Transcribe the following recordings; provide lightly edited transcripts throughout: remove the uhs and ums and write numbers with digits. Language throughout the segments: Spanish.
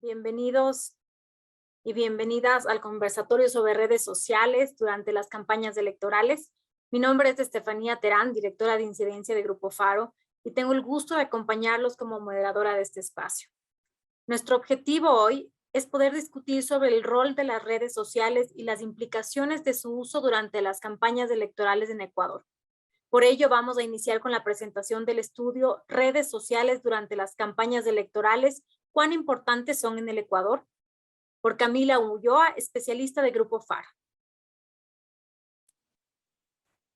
Bienvenidos y bienvenidas al conversatorio sobre redes sociales durante las campañas electorales. Mi nombre es Estefanía Terán, directora de incidencia de Grupo Faro, y tengo el gusto de acompañarlos como moderadora de este espacio. Nuestro objetivo hoy es poder discutir sobre el rol de las redes sociales y las implicaciones de su uso durante las campañas electorales en Ecuador. Por ello, vamos a iniciar con la presentación del estudio Redes sociales durante las campañas electorales, ¿cuán importantes son en el Ecuador? Por Camila Ulloa, especialista de Grupo FAR.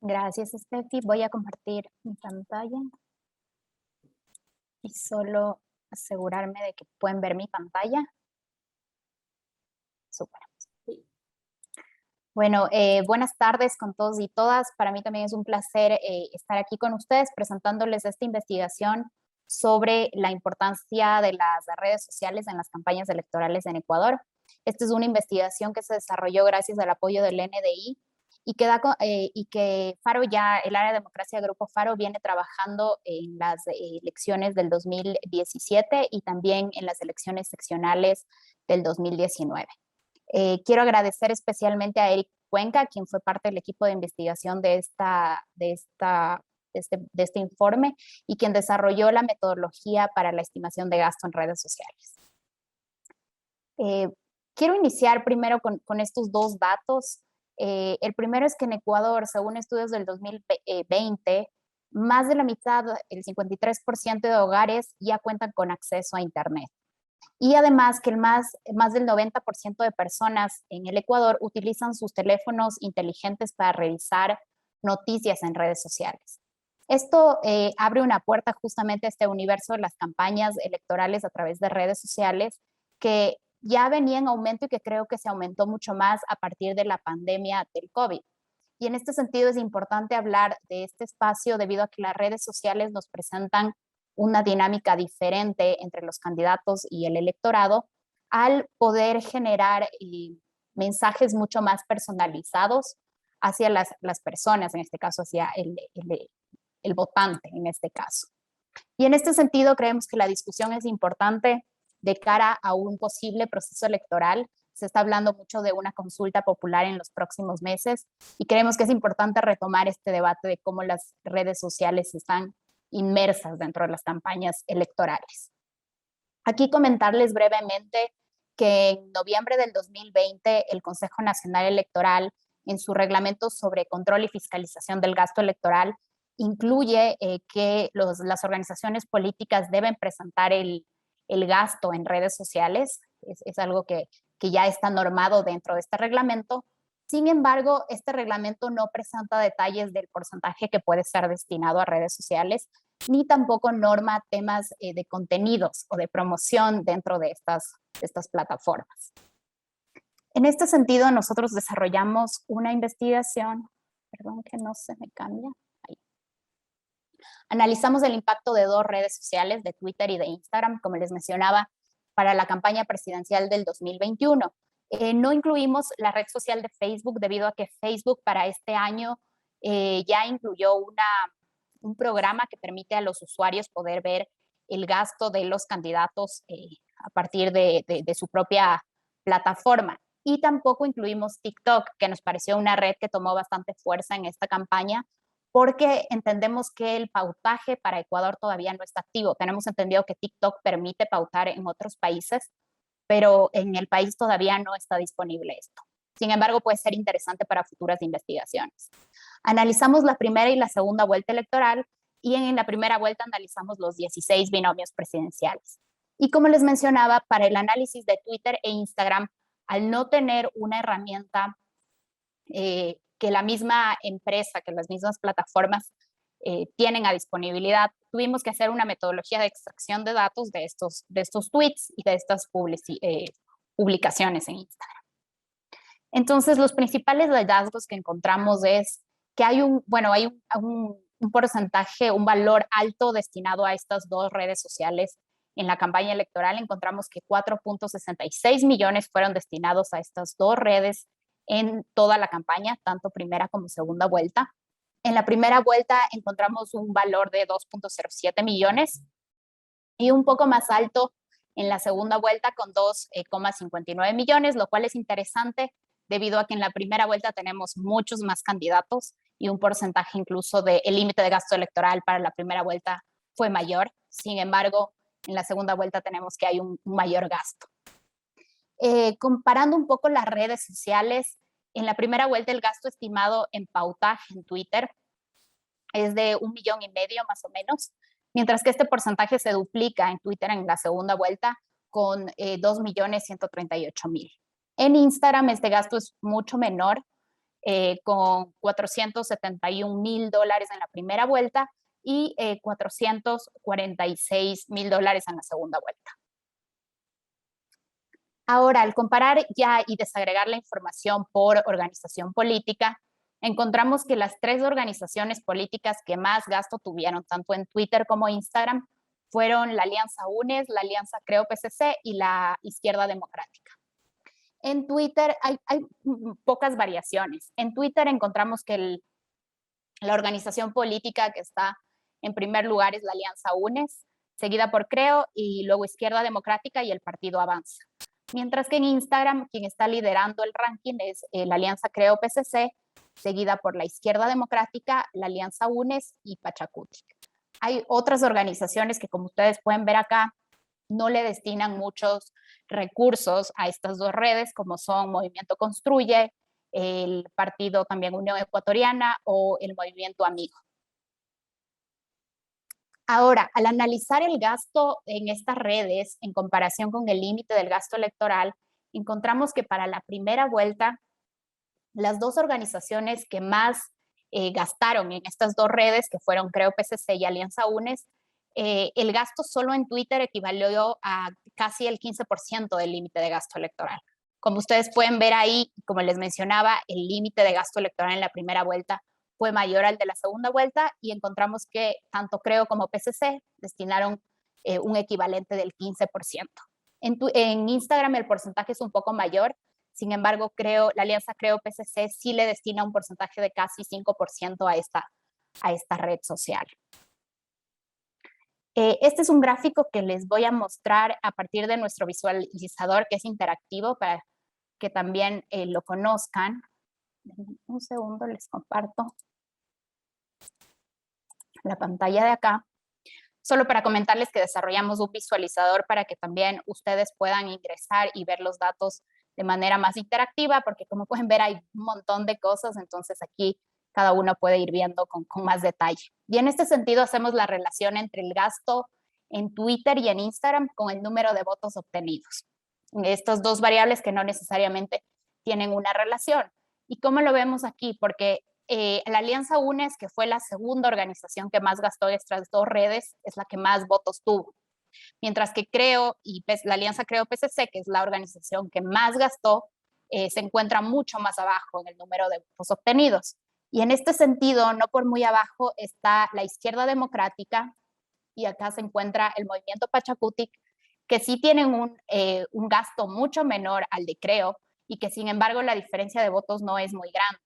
Gracias, Steffi. Voy a compartir mi pantalla y solo asegurarme de que pueden ver mi pantalla. Súper. Bueno, buenas tardes con todos y todas. Para mí también es un placer estar aquí con ustedes presentándoles esta investigación sobre la importancia de las redes sociales en las campañas electorales en Ecuador. Esta es una investigación que se desarrolló gracias al apoyo del NDI y que Faro ya, el área de democracia de Grupo Faro viene trabajando en las elecciones del 2017 y también en las elecciones seccionales del 2019. Quiero agradecer especialmente a Eric Cuenca, quien fue parte del equipo de investigación de este informe y quien desarrolló la metodología para la estimación de gasto en redes sociales. Quiero iniciar primero con estos dos datos. El primero es que en Ecuador, según estudios del 2020, más de la mitad, el 53% de hogares ya cuentan con acceso a Internet. Y además que más del 90% de personas en el Ecuador utilizan sus teléfonos inteligentes para revisar noticias en redes sociales. Esto abre una puerta justamente a este universo de las campañas electorales a través de redes sociales que ya venía en aumento y que creo que se aumentó mucho más a partir de la pandemia del COVID. Y en este sentido es importante hablar de este espacio debido a que las redes sociales nos presentan una dinámica diferente entre los candidatos y el electorado al poder generar mensajes mucho más personalizados hacia las personas, en este caso hacia el votante en este caso. Y en este sentido creemos que la discusión es importante de cara a un posible proceso electoral. Se está hablando mucho de una consulta popular en los próximos meses y creemos que es importante retomar este debate de cómo las redes sociales están inmersas dentro de las campañas electorales. Aquí comentarles brevemente que en noviembre del 2020 el Consejo Nacional Electoral, en su reglamento sobre control y fiscalización del gasto electoral, incluye que las organizaciones políticas deben presentar el gasto en redes sociales. Es algo que ya está normado dentro de este reglamento. Sin embargo, este reglamento no presenta detalles del porcentaje que puede ser destinado a redes sociales, ni tampoco norma temas de contenidos o de promoción dentro de estas plataformas. En este sentido, nosotros desarrollamos una investigación, perdón que no se me cambia. Ahí. Analizamos el impacto de dos redes sociales, de Twitter y de Instagram, como les mencionaba, para la campaña presidencial del 2021. No incluimos la red social de Facebook debido a que Facebook para este año ya incluyó un programa que permite a los usuarios poder ver el gasto de los candidatos a partir de su propia plataforma. Y tampoco incluimos TikTok, que nos pareció una red que tomó bastante fuerza en esta campaña, porque entendemos que el pautaje para Ecuador todavía no está activo. Tenemos entendido que TikTok permite pautar en otros países, pero en el país todavía no está disponible esto. Sin embargo, puede ser interesante para futuras investigaciones. Analizamos la primera y la segunda vuelta electoral y en la primera vuelta analizamos los 16 binomios presidenciales. Y como les mencionaba, para el análisis de Twitter e Instagram, al no tener una herramienta que la misma empresa, que las mismas plataformas tienen a disponibilidad, tuvimos que hacer una metodología de extracción de datos de estos tweets y de estas publicaciones en Instagram. Entonces, los principales hallazgos que encontramos es que hay un porcentaje, un valor alto destinado a estas dos redes sociales en la campaña electoral. Encontramos que 4.66 millones fueron destinados a estas dos redes en toda la campaña, tanto primera como segunda vuelta. En la primera vuelta encontramos un valor de 2.07 millones y un poco más alto en la segunda vuelta con 2,59 millones, lo cual es interesante debido a que en la primera vuelta tenemos muchos más candidatos y un porcentaje incluso del límite de gasto electoral para la primera vuelta fue mayor. Sin embargo, en la segunda vuelta tenemos que hay un mayor gasto. Comparando un poco las redes sociales, en la primera vuelta el gasto estimado en pautaje en Twitter es de 1,5 millones más o menos, mientras que este porcentaje se duplica en Twitter en la segunda vuelta con 2,138,000. En Instagram este gasto es mucho menor, con $471,000 en la primera vuelta y $446,000 en la segunda vuelta. Ahora, al comparar ya y desagregar la información por organización política, encontramos que las 3 organizaciones políticas que más gasto tuvieron, tanto en Twitter como Instagram, fueron la Alianza UNES, la Alianza Creo PCC y la Izquierda Democrática. En Twitter hay pocas variaciones. En Twitter encontramos que la organización política que está en primer lugar es la Alianza UNES, seguida por Creo y luego Izquierda Democrática y el Partido Avanza. Mientras que en Instagram quien está liderando el ranking es la Alianza Creo PCC, seguida por la Izquierda Democrática, la Alianza UNES y Pachacutic. Hay otras organizaciones que, como ustedes pueden ver acá, no le destinan muchos recursos a estas 2 redes, como son Movimiento Construye, el partido también Unión Ecuatoriana o el Movimiento Amigo. Ahora, al analizar el gasto en estas redes en comparación con el límite del gasto electoral, encontramos que para la primera vuelta, las 2 organizaciones que más gastaron en estas 2 redes, que fueron Creo PCC y Alianza UNES, el gasto solo en Twitter equivalió a casi el 15% del límite de gasto electoral. Como ustedes pueden ver ahí, como les mencionaba, el límite de gasto electoral en la primera vuelta fue mayor al de la segunda vuelta y encontramos que tanto Creo como PCC destinaron un equivalente del 15%. En Instagram el porcentaje es un poco mayor, sin embargo, la Alianza Creo PCC sí le destina un porcentaje de casi 5% a esta red social. Este es un gráfico que les voy a mostrar a partir de nuestro visualizador, que es interactivo, para que también lo conozcan. Un segundo, les comparto la pantalla de acá. Solo para comentarles que desarrollamos un visualizador para que también ustedes puedan ingresar y ver los datos de manera más interactiva, porque como pueden ver hay un montón de cosas, entonces aquí cada uno puede ir viendo con más detalle. Y en este sentido hacemos la relación entre el gasto en Twitter y en Instagram con el número de votos obtenidos. Estas 2 variables que no necesariamente tienen una relación. ¿Y cómo lo vemos aquí? Porque la Alianza UNES, que fue la segunda organización que más gastó en estas 2 redes, es la que más votos tuvo. Mientras que Creo y la Alianza Creo PCC, que es la organización que más gastó, se encuentra mucho más abajo en el número de votos obtenidos. Y en este sentido, no por muy abajo está la Izquierda Democrática y acá se encuentra el Movimiento Pachacutic, que sí tienen un gasto mucho menor al de Creo y que sin embargo la diferencia de votos no es muy grande.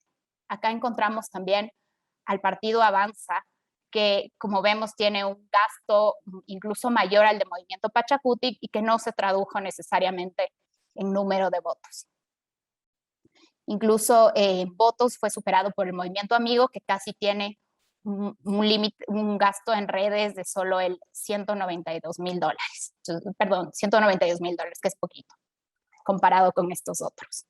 Acá encontramos también al Partido Avanza, que como vemos tiene un gasto incluso mayor al de Movimiento Pachacutic y que no se tradujo necesariamente en número de votos. Incluso votos fue superado por el Movimiento Amigo, que casi tiene un gasto en redes de solo el $192,000. Perdón, $192,000, que es poquito comparado con estos otros.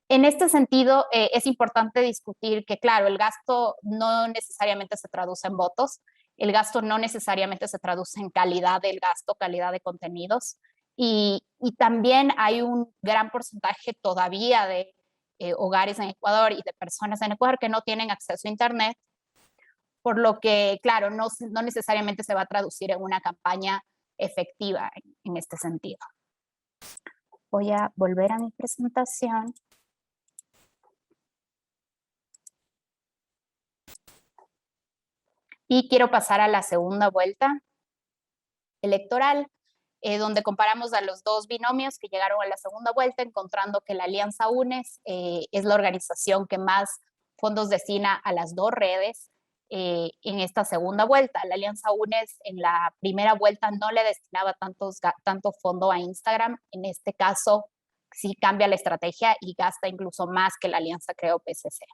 En este sentido, es importante discutir que, claro, el gasto no necesariamente se traduce en votos, el gasto no necesariamente se traduce en calidad del gasto, calidad de contenidos, y también hay un gran porcentaje todavía de hogares en Ecuador y de personas en Ecuador que no tienen acceso a Internet, por lo que, claro, no necesariamente se va a traducir en una campaña efectiva en este sentido. Voy a volver a mi presentación. Y quiero pasar a la segunda vuelta electoral, donde comparamos a los 2 binomios que llegaron a la segunda vuelta, encontrando que la Alianza UNES es la organización que más fondos destina a las 2 redes, en esta segunda vuelta. La Alianza UNES en la primera vuelta no le destinaba tanto fondo a Instagram. En este caso, sí cambia la estrategia y gasta incluso más que la Alianza Creo PSC.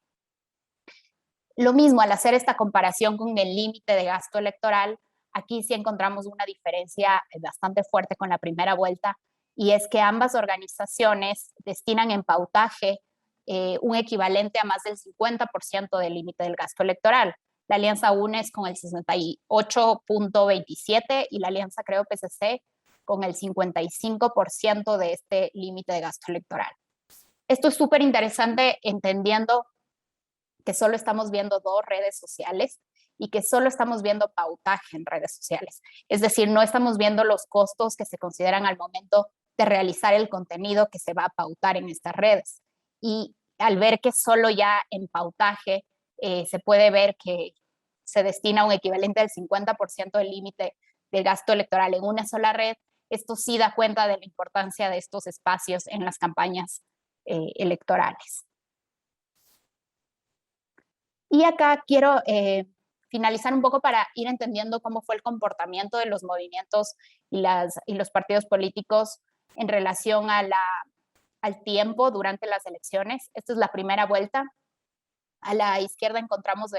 Lo mismo, al hacer esta comparación con el límite de gasto electoral, aquí sí encontramos una diferencia bastante fuerte con la primera vuelta, y es que ambas organizaciones destinan en pautaje un equivalente a más del 50% del límite del gasto electoral. La Alianza UNES con el 68.27 y la Alianza Creo PSC con el 55% de este límite de gasto electoral. Esto es súper interesante entendiendo que solo estamos viendo dos redes sociales y que solo estamos viendo pautaje en redes sociales. Es decir, no estamos viendo los costos que se consideran al momento de realizar el contenido que se va a pautar en estas redes. Y al ver que solo ya en pautaje se puede ver que se destina un equivalente al 50% del límite del gasto electoral en una sola red, esto sí da cuenta de la importancia de estos espacios en las campañas electorales. Y acá quiero finalizar un poco para ir entendiendo cómo fue el comportamiento de los movimientos y los partidos políticos en relación a al tiempo durante las elecciones. Esta es la primera vuelta. A la izquierda encontramos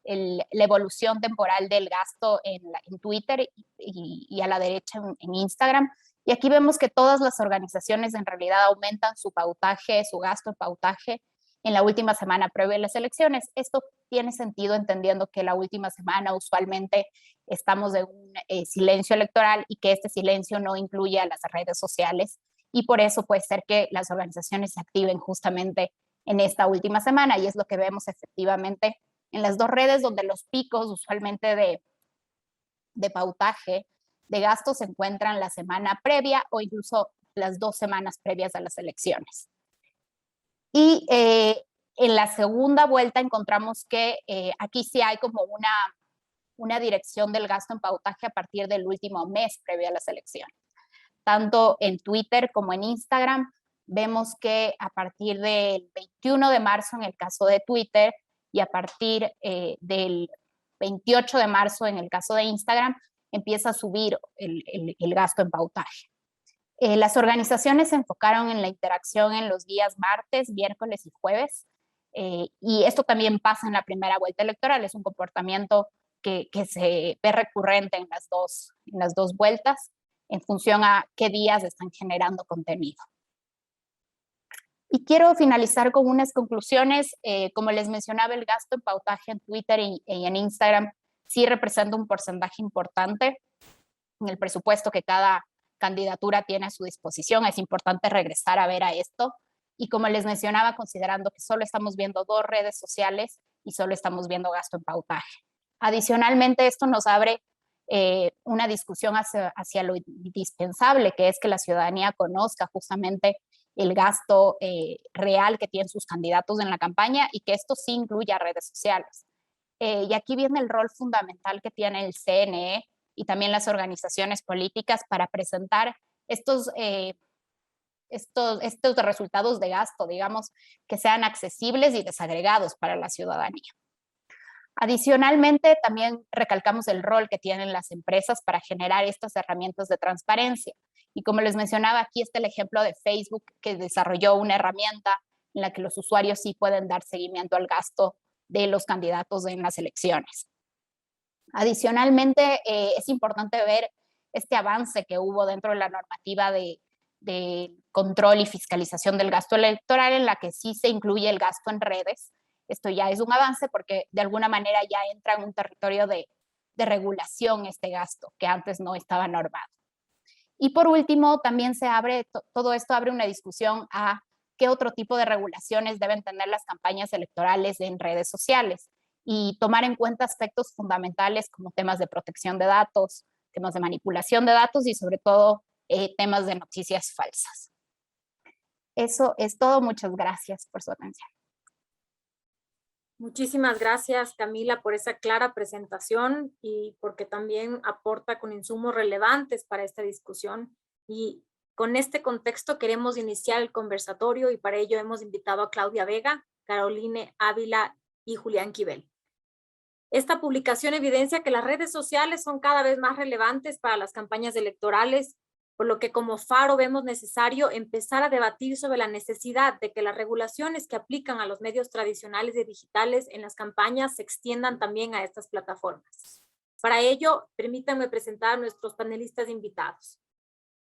la evolución temporal del gasto en Twitter y a la derecha en Instagram. Y aquí vemos que todas las organizaciones en realidad aumentan su pautaje, su gasto en pautaje en la última semana previa a las elecciones. Esto tiene sentido entendiendo que la última semana usualmente estamos en un silencio electoral y que este silencio no incluye a las redes sociales, y por eso puede ser que las organizaciones se activen justamente en esta última semana, y es lo que vemos efectivamente en las dos redes donde los picos usualmente de pautaje de gastos se encuentran la semana previa o incluso las 2 semanas previas a las elecciones. Y en la segunda vuelta encontramos que aquí sí hay como una dirección del gasto en pautaje a partir del último mes previo a las elecciones. Tanto en Twitter como en Instagram vemos que a partir del 21 de marzo en el caso de Twitter y a partir del 28 de marzo en el caso de Instagram empieza a subir el gasto en pautaje. Las organizaciones se enfocaron en la interacción en los días martes, miércoles y jueves, y esto también pasa en la primera vuelta electoral. Es un comportamiento que se ve recurrente en las dos vueltas en función a qué días están generando contenido. Y quiero finalizar con unas conclusiones. Como les mencionaba, el gasto en pautaje en Twitter y en Instagram sí representa un porcentaje importante en el presupuesto que cada candidatura tiene a su disposición. Es importante regresar a ver a esto. Y como les mencionaba, considerando que solo estamos viendo dos redes sociales y solo estamos viendo gasto en pautaje. Adicionalmente, esto nos abre una discusión hacia lo indispensable, que es que la ciudadanía conozca justamente el gasto real que tienen sus candidatos en la campaña y que esto sí incluya redes sociales. Y aquí viene el rol fundamental que tiene el CNE y también las organizaciones políticas para presentar estos resultados de gasto, digamos, que sean accesibles y desagregados para la ciudadanía. Adicionalmente, también recalcamos el rol que tienen las empresas para generar estas herramientas de transparencia. Y como les mencionaba, aquí está el ejemplo de Facebook, que desarrolló una herramienta en la que los usuarios sí pueden dar seguimiento al gasto de los candidatos en las elecciones. Adicionalmente, es importante ver este avance que hubo dentro de la normativa de control y fiscalización del gasto electoral, en la que sí se incluye el gasto en redes. Esto ya es un avance porque de alguna manera ya entra en un territorio de regulación este gasto, que antes no estaba normado. Y por último, también todo esto abre una discusión a qué otro tipo de regulaciones deben tener las campañas electorales en redes sociales y tomar en cuenta aspectos fundamentales como temas de protección de datos, temas de manipulación de datos y sobre todo temas de noticias falsas. Eso es todo. Muchas gracias por su atención. Muchísimas gracias, Camila, por esa clara presentación y porque también aporta con insumos relevantes para esta discusión. Y con este contexto queremos iniciar el conversatorio y para ello hemos invitado a Claudia Vega, Caroline Ávila y Julián Quibel. Esta publicación evidencia que las redes sociales son cada vez más relevantes para las campañas electorales, por lo que como Faro vemos necesario empezar a debatir sobre la necesidad de que las regulaciones que aplican a los medios tradicionales y digitales en las campañas se extiendan también a estas plataformas. Para ello, permítanme presentar a nuestros panelistas invitados.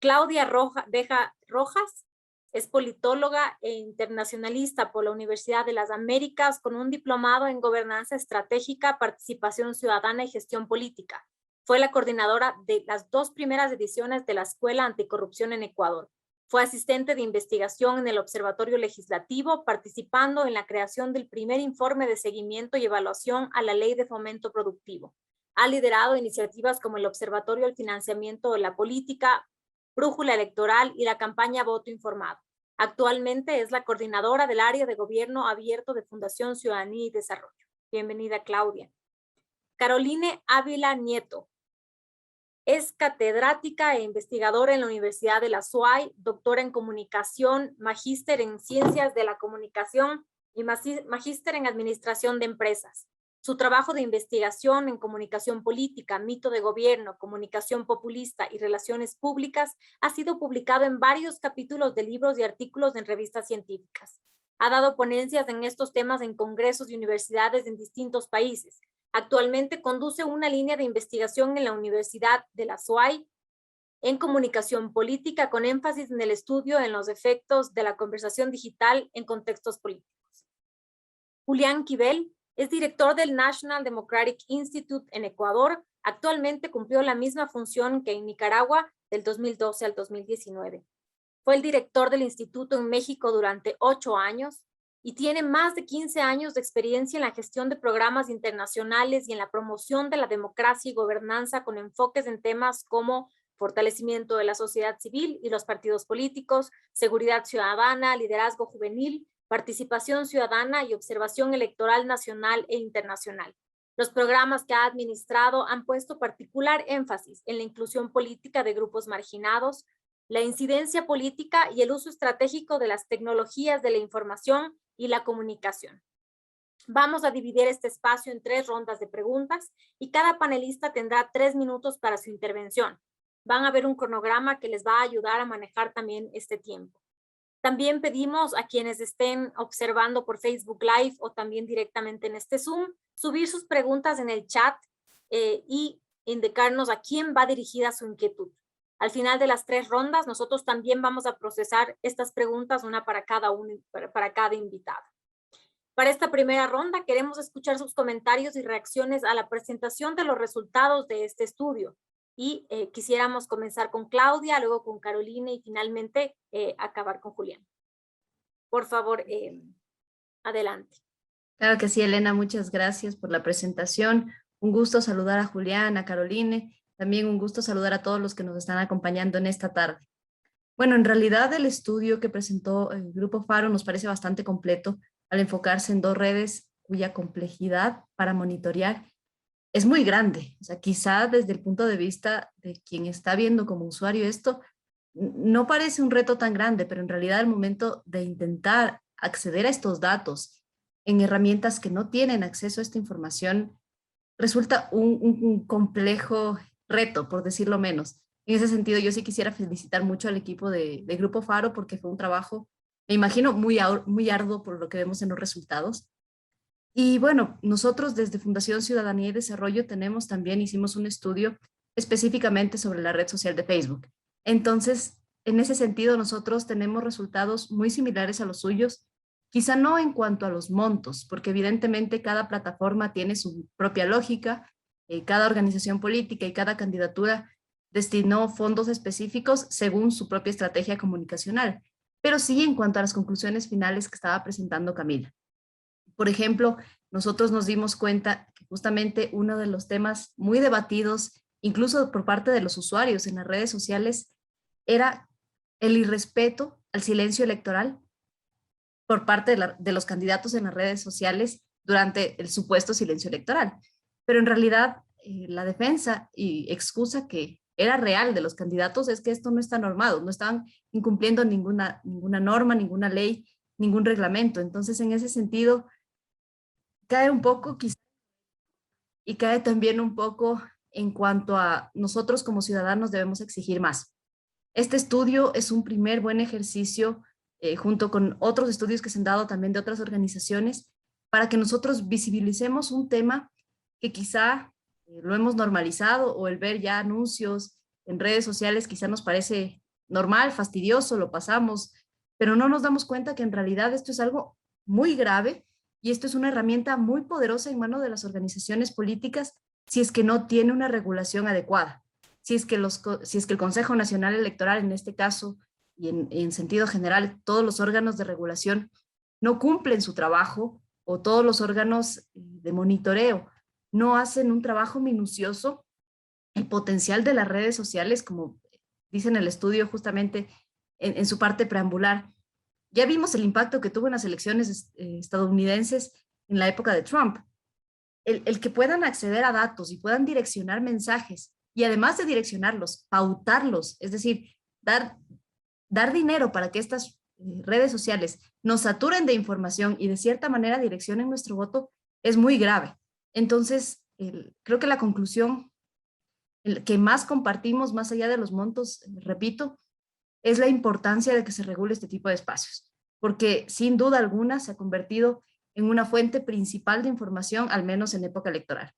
Claudia Rojas es politóloga e internacionalista por la Universidad de las Américas con un diplomado en Gobernanza Estratégica, Participación Ciudadana y Gestión Política. Fue la coordinadora de las 2 primeras ediciones de la Escuela Anticorrupción en Ecuador. Fue asistente de investigación en el Observatorio Legislativo, participando en la creación del primer informe de seguimiento y evaluación a la Ley de Fomento Productivo. Ha liderado iniciativas como el Observatorio del Financiamiento de la Política, Brújula Electoral y la campaña Voto Informado. Actualmente es la coordinadora del área de gobierno abierto de Fundación Ciudadanía y Desarrollo. Bienvenida, Claudia. Caroline Ávila Nieto es catedrática e investigadora en la Universidad de la SUAY, doctora en comunicación, magíster en ciencias de la comunicación y magíster en administración de empresas. Su trabajo de investigación en comunicación política, mito de gobierno, comunicación populista y relaciones públicas ha sido publicado en varios capítulos de libros y artículos en revistas científicas. Ha dado ponencias en estos temas en congresos y universidades en distintos países. Actualmente conduce una línea de investigación en la Universidad de la SUAY en comunicación política con énfasis en el estudio en los efectos de la conversación digital en contextos políticos. Julián Quibel es director del National Democratic Institute en Ecuador. Actualmente cumplió la misma función que en Nicaragua del 2012 al 2019. Fue el director del instituto en México durante 8 años y tiene más de 15 años de experiencia en la gestión de programas internacionales y en la promoción de la democracia y gobernanza con enfoques en temas como fortalecimiento de la sociedad civil y los partidos políticos, seguridad ciudadana, liderazgo juvenil, participación ciudadana y observación electoral nacional e internacional. Los programas que ha administrado han puesto particular énfasis en la inclusión política de grupos marginados, la incidencia política y el uso estratégico de las tecnologías de la información y la comunicación. Vamos a dividir este espacio en 3 rondas de preguntas y cada panelista tendrá 3 minutos para su intervención. Van a ver un cronograma que les va a ayudar a manejar también este tiempo. También pedimos a quienes estén observando por Facebook Live o también directamente en este Zoom, subir sus preguntas en el chat y indicarnos a quién va dirigida su inquietud. Al final de las 3 rondas, nosotros también vamos a procesar estas preguntas, una para cada invitado. Para esta primera ronda, queremos escuchar sus comentarios y reacciones a la presentación de los resultados de este estudio. Y quisiéramos comenzar con Claudia, luego con Carolina y finalmente acabar con Julián. Por favor, adelante. Claro que sí, Elena, muchas gracias por la presentación. Un gusto saludar a Julián, a Caroline. También un gusto saludar a todos los que nos están acompañando en esta tarde. Bueno, en realidad el estudio que presentó el Grupo Faro nos parece bastante completo al enfocarse en 2 redes cuya complejidad para monitorear es muy grande. O sea, quizá desde el punto de vista de quien está viendo como usuario esto, no parece un reto tan grande, pero en realidad al momento de intentar acceder a estos datos en herramientas que no tienen acceso a esta información, resulta un complejo reto, por decirlo menos. En ese sentido, yo sí quisiera felicitar mucho al equipo de Grupo Faro porque fue un trabajo, me imagino, muy arduo por lo que vemos en los resultados. Y bueno, nosotros desde Fundación Ciudadanía y Desarrollo hicimos un estudio específicamente sobre la red social de Facebook. Entonces, en ese sentido, nosotros tenemos resultados muy similares a los suyos, quizá no en cuanto a los montos, porque evidentemente cada plataforma tiene su propia lógica, cada organización política y cada candidatura destinó fondos específicos según su propia estrategia comunicacional, pero sí en cuanto a las conclusiones finales que estaba presentando Camila. Por ejemplo, nosotros nos dimos cuenta que justamente uno de los temas muy debatidos, incluso por parte de los usuarios en las redes sociales, era el irrespeto al silencio electoral por parte de los candidatos en las redes sociales durante el supuesto silencio electoral. Pero en realidad la defensa y excusa que era real de los candidatos es que esto no está normado, no estaban incumpliendo ninguna norma, ninguna ley, ningún reglamento. Entonces, en ese sentido, cae un poco quizá y cae también un poco en cuanto a nosotros como ciudadanos debemos exigir más. Este estudio es un primer buen ejercicio, junto con otros estudios que se han dado también de otras organizaciones, para que nosotros visibilicemos un tema que quizá lo hemos normalizado, o el ver ya anuncios en redes sociales quizá nos parece normal, fastidioso, lo pasamos, pero no nos damos cuenta que en realidad esto es algo muy grave y esto es una herramienta muy poderosa en manos de las organizaciones políticas si es que no tiene una regulación adecuada. Si es que el Consejo Nacional Electoral, en este caso, y en sentido general, todos los órganos de regulación no cumplen su trabajo, o todos los órganos de monitoreo no hacen un trabajo minucioso, el potencial de las redes sociales, como dice en el estudio justamente en su parte preambular, ya vimos el impacto que tuvo en las elecciones estadounidenses en la época de Trump. El que puedan acceder a datos y puedan direccionar mensajes, y además de direccionarlos, pautarlos, es decir, dar dinero para que estas redes sociales nos saturen de información y de cierta manera direccionen nuestro voto, es muy grave. Entonces, creo que la conclusión que más compartimos, más allá de los montos, repito, es la importancia de que se regule este tipo de espacios, porque sin duda alguna se ha convertido en una fuente principal de información, al menos en época electoral.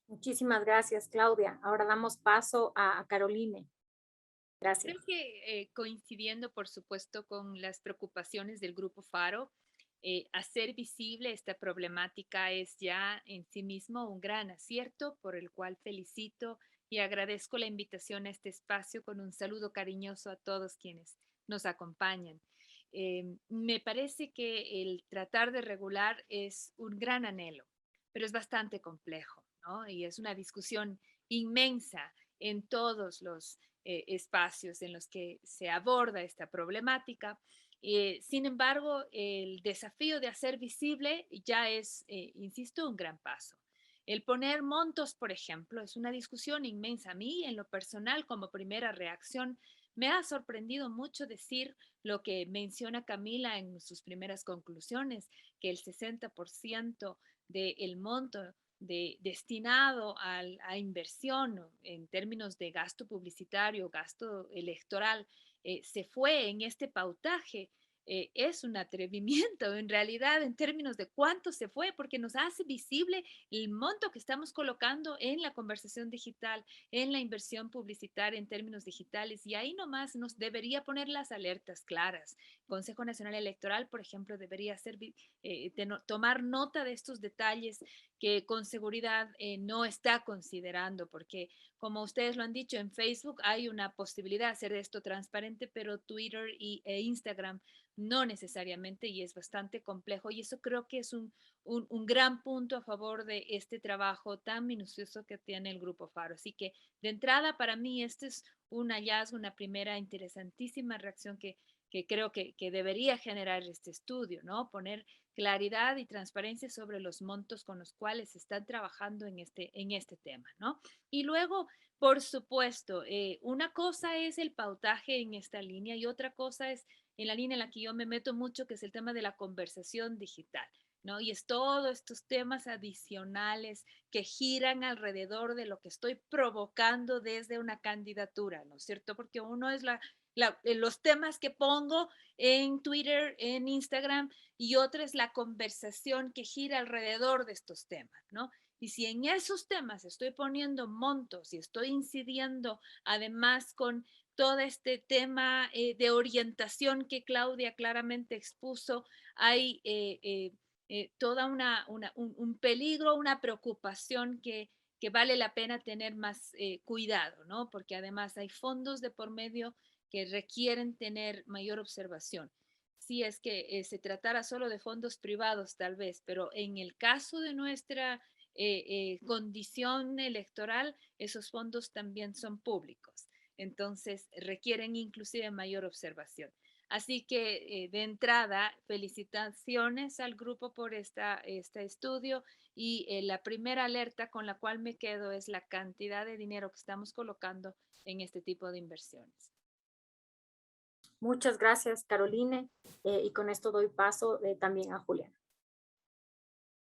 Muchísimas gracias, Claudia. Ahora damos paso a Caroline. Gracias. Creo que coincidiendo, por supuesto, con las preocupaciones del Grupo Faro, hacer visible esta problemática es ya en sí mismo un gran acierto, por el cual felicito y agradezco la invitación a este espacio, con un saludo cariñoso a todos quienes nos acompañan. Me parece que el tratar de regular es un gran anhelo, pero es bastante complejo, ¿no? Y es una discusión inmensa en todos los espacios en los que se aborda esta problemática. Sin embargo, el desafío de hacer visible ya es, insisto, un gran paso. El poner montos, por ejemplo, es una discusión inmensa. A mí, en lo personal, como primera reacción, me ha sorprendido mucho decir lo que menciona Camila en sus primeras conclusiones, que el 60% del monto destinado a inversión en términos de gasto publicitario, gasto electoral, se fue en este pautaje. Es un atrevimiento en realidad en términos de cuánto se fue, porque nos hace visible el monto que estamos colocando en la conversación digital, en la inversión publicitaria en términos digitales, y ahí nomás nos debería poner las alertas claras. Consejo Nacional Electoral, por ejemplo, debería tomar nota de estos detalles que con seguridad no está considerando, porque como ustedes lo han dicho, en Facebook hay una posibilidad de hacer esto transparente, pero Twitter e Instagram no necesariamente, y es bastante complejo, y eso creo que es un gran punto a favor de este trabajo tan minucioso que tiene el Grupo Faro. Así que de entrada, para mí este es un hallazgo, una primera interesantísima reacción que creo que debería generar este estudio, ¿no? Poner claridad y transparencia sobre los montos con los cuales se están trabajando en este tema, ¿no? Y luego, por supuesto, una cosa es el pautaje en esta línea y otra cosa es en la línea en la que yo me meto mucho, que es el tema de la conversación digital, ¿no? Y es todos estos temas adicionales que giran alrededor de lo que estoy provocando desde una candidatura, ¿no es cierto? Porque uno es los temas que pongo en Twitter, en Instagram, y otra es la conversación que gira alrededor de estos temas, ¿no? Y si en esos temas estoy poniendo montos y estoy incidiendo además con todo este tema de orientación que Claudia claramente expuso, hay toda un peligro, una preocupación que vale la pena tener más cuidado, ¿no? Porque además hay fondos de por medio que requieren tener mayor observación. Si es que se tratara solo de fondos privados, tal vez, pero en el caso de nuestra condición electoral, esos fondos también son públicos. Entonces, requieren inclusive mayor observación. Así que de entrada, felicitaciones al grupo por este estudio, y la primera alerta con la cual me quedo es la cantidad de dinero que estamos colocando en este tipo de inversiones. Muchas gracias, Caroline. Y con esto doy paso también a Juliana.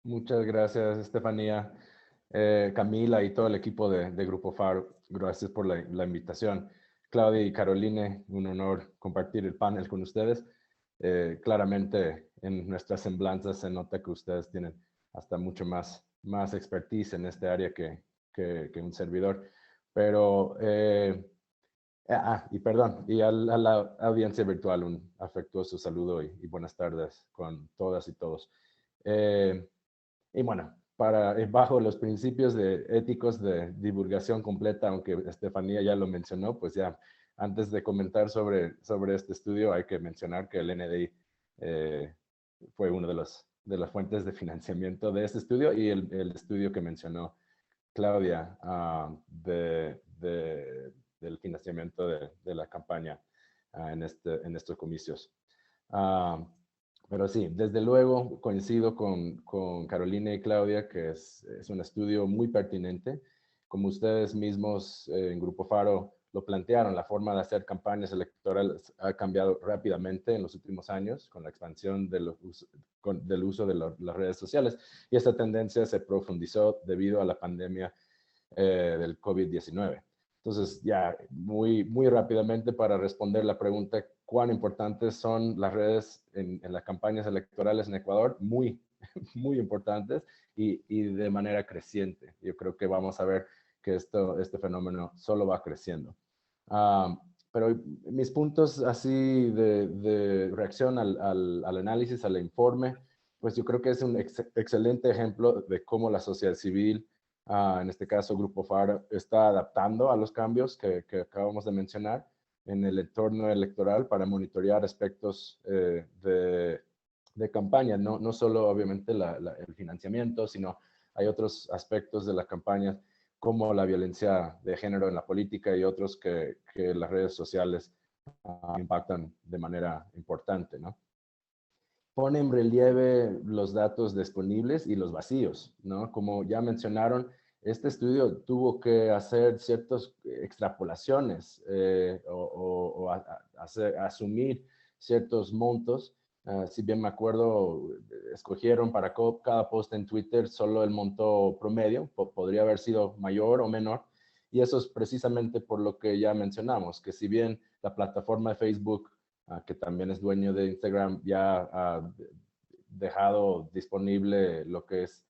Muchas gracias, Estefanía, Camila y todo el equipo de Grupo Faro. Gracias por la invitación. Claudia y Caroline, un honor compartir el panel con ustedes. Claramente en nuestras semblanzas se nota que ustedes tienen hasta mucho más expertise en este área que un servidor. Pero, y perdón, y a la audiencia virtual un afectuoso saludo y buenas tardes con todas y todos. Y bueno, bajo los principios éticos de divulgación completa, aunque Estefanía ya lo mencionó, pues ya antes de comentar sobre este estudio hay que mencionar que el NDI fue una de las fuentes de financiamiento de este estudio y el estudio que mencionó Claudia del financiamiento de la campaña en estos comicios. Pero sí, desde luego coincido con Carolina y Claudia que es un estudio muy pertinente. Como ustedes mismos en Grupo Faro lo plantearon, la forma de hacer campañas electorales ha cambiado rápidamente en los últimos años con la expansión del uso de las redes sociales y esta tendencia se profundizó debido a la pandemia del COVID-19. Entonces, ya muy rápidamente para responder la pregunta, ¿cuán importantes son las redes en las campañas electorales en Ecuador? Muy importantes y de manera creciente. Yo creo que vamos a ver que este fenómeno solo va creciendo. Pero mis puntos así de reacción al análisis, al informe, pues yo creo que es un excelente ejemplo de cómo la sociedad civil, en este caso Grupo Faro, está adaptando a los cambios que acabamos de mencionar en el entorno electoral para monitorear aspectos de campaña, no solo obviamente el financiamiento, sino hay otros aspectos de la campaña como la violencia de género en la política y otros que las redes sociales impactan de manera importante, ¿no? Pone en relieve los datos disponibles y los vacíos, ¿no? Como ya mencionaron, este estudio tuvo que hacer ciertas extrapolaciones o asumir ciertos montos. Si bien me acuerdo, escogieron para cada post en Twitter solo el monto promedio, podría haber sido mayor o menor, y eso es precisamente por lo que ya mencionamos, que si bien la plataforma de Facebook, que también es dueño de Instagram, ya ha dejado disponible lo que es,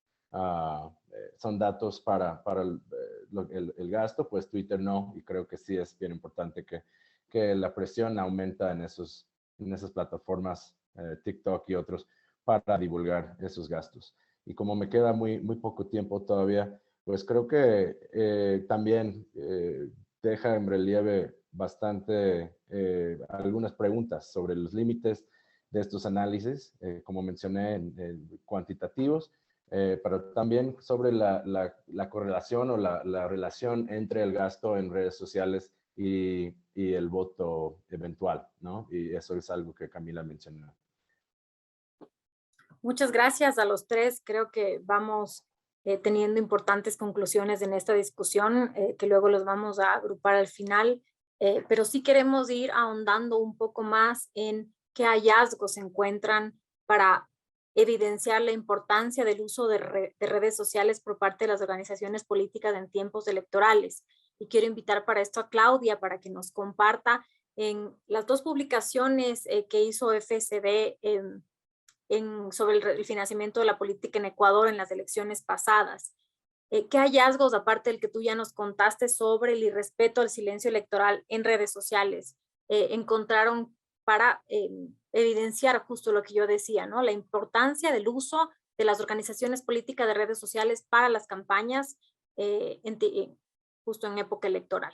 son datos para el gasto, pues Twitter no, y creo que sí es bien importante que la presión aumenta en esas plataformas, TikTok y otros, para divulgar esos gastos. Y como me queda muy poco tiempo todavía, pues creo que también deja en relieve bastante algunas preguntas sobre los límites de estos análisis, como mencioné, cuantitativos, pero también sobre la correlación o la relación entre el gasto en redes sociales y el voto eventual, ¿no? Y eso es algo que Camila mencionó. Muchas gracias a los tres. Creo que vamos teniendo importantes conclusiones en esta discusión, que luego los vamos a agrupar al final, pero sí queremos ir ahondando un poco más en qué hallazgos se encuentran para evidenciar la importancia del uso de redes sociales por parte de las organizaciones políticas en tiempos electorales. Y quiero invitar para esto a Claudia para que nos comparta en las dos publicaciones que hizo FCD sobre el financiamiento de la política en Ecuador en las elecciones pasadas. ¿Qué hallazgos, aparte del que tú ya nos contaste sobre el irrespeto al silencio electoral en redes sociales, encontraron para evidenciar justo lo que yo decía, ¿no? La importancia del uso de las organizaciones políticas de redes sociales para las campañas justo en época electoral?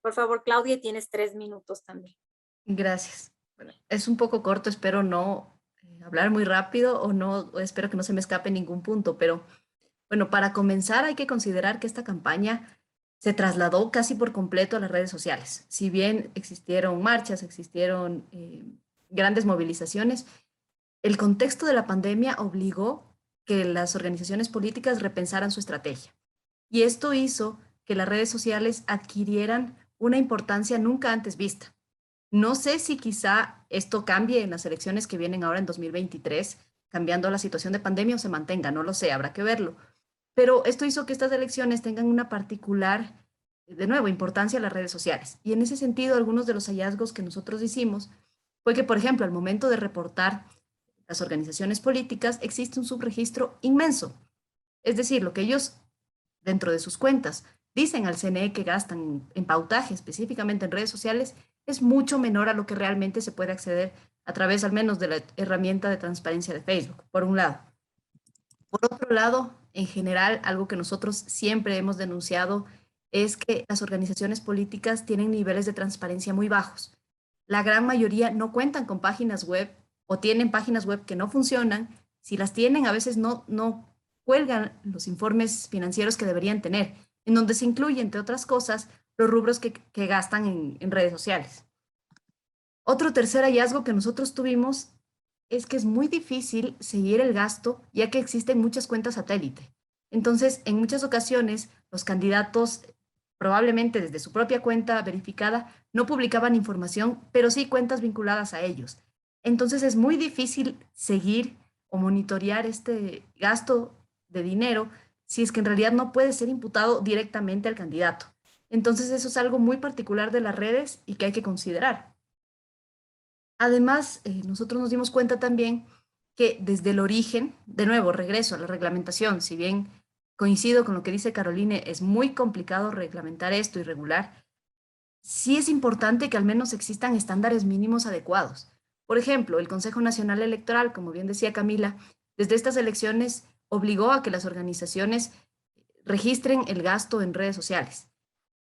Por favor, Claudia, tienes 3 minutos también. Gracias. Bueno, es un poco corto, espero no hablar muy rápido o espero que no se me escape ningún punto, pero bueno, para comenzar hay que considerar que esta campaña se trasladó casi por completo a las redes sociales. Si bien existieron marchas, existieron grandes movilizaciones, el contexto de la pandemia obligó que las organizaciones políticas repensaran su estrategia. Y esto hizo que las redes sociales adquirieran una importancia nunca antes vista. No sé si quizá esto cambie en las elecciones que vienen ahora en 2023. cambiando la situación de pandemia o se mantenga, no lo sé, habrá que verlo. Pero esto hizo que estas elecciones tengan una particular, de nuevo, importancia en las redes sociales. Y en ese sentido, algunos de los hallazgos que nosotros hicimos fue que, por ejemplo, al momento de reportar las organizaciones políticas, existe un subregistro inmenso. Es decir, lo que ellos, dentro de sus cuentas, dicen al CNE que gastan en pautaje, específicamente en redes sociales, es mucho menor a lo que realmente se puede acceder a través al menos de la herramienta de transparencia de Facebook, por un lado. Por otro lado, en general, algo que nosotros siempre hemos denunciado es que las organizaciones políticas tienen niveles de transparencia muy bajos. La gran mayoría no cuentan con páginas web o tienen páginas web que no funcionan. Si las tienen, a veces no cuelgan los informes financieros que deberían tener, en donde se incluye, entre otras cosas, los rubros que gastan en redes sociales. Otro tercer hallazgo que nosotros tuvimos es que es muy difícil seguir el gasto, ya que existen muchas cuentas satélite. Entonces, en muchas ocasiones, los candidatos, probablemente desde su propia cuenta verificada, no publicaban información, pero sí cuentas vinculadas a ellos. Entonces, es muy difícil seguir o monitorear este gasto de dinero si es que en realidad no puede ser imputado directamente al candidato. Entonces, eso es algo muy particular de las redes y que hay que considerar. Además, nosotros nos dimos cuenta también que desde el origen, de nuevo, regreso a la reglamentación, si bien coincido con lo que dice Caroline, es muy complicado reglamentar esto y regular, sí es importante que al menos existan estándares mínimos adecuados. Por ejemplo, el Consejo Nacional Electoral, como bien decía Camila, desde estas elecciones obligó a que las organizaciones registren el gasto en redes sociales,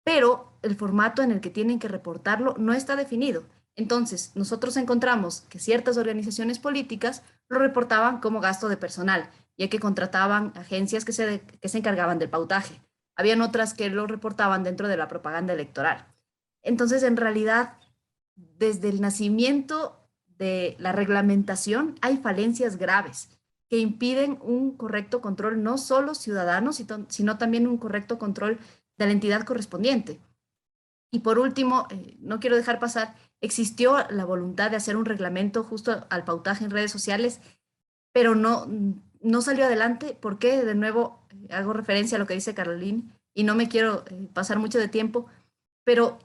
pero el formato en el que tienen que reportarlo no está definido. Entonces, nosotros encontramos que ciertas organizaciones políticas lo reportaban como gasto de personal, ya que contrataban agencias que se encargaban del pautaje. Habían otras que lo reportaban dentro de la propaganda electoral. Entonces, en realidad, desde el nacimiento de la reglamentación hay falencias graves que impiden un correcto control no solo ciudadano, sino también un correcto control de la entidad correspondiente. Y por último, no quiero dejar pasar, existió la voluntad de hacer un reglamento justo al pautaje en redes sociales, pero no salió adelante porque, de nuevo, hago referencia a lo que dice Caroline y no me quiero pasar mucho de tiempo, pero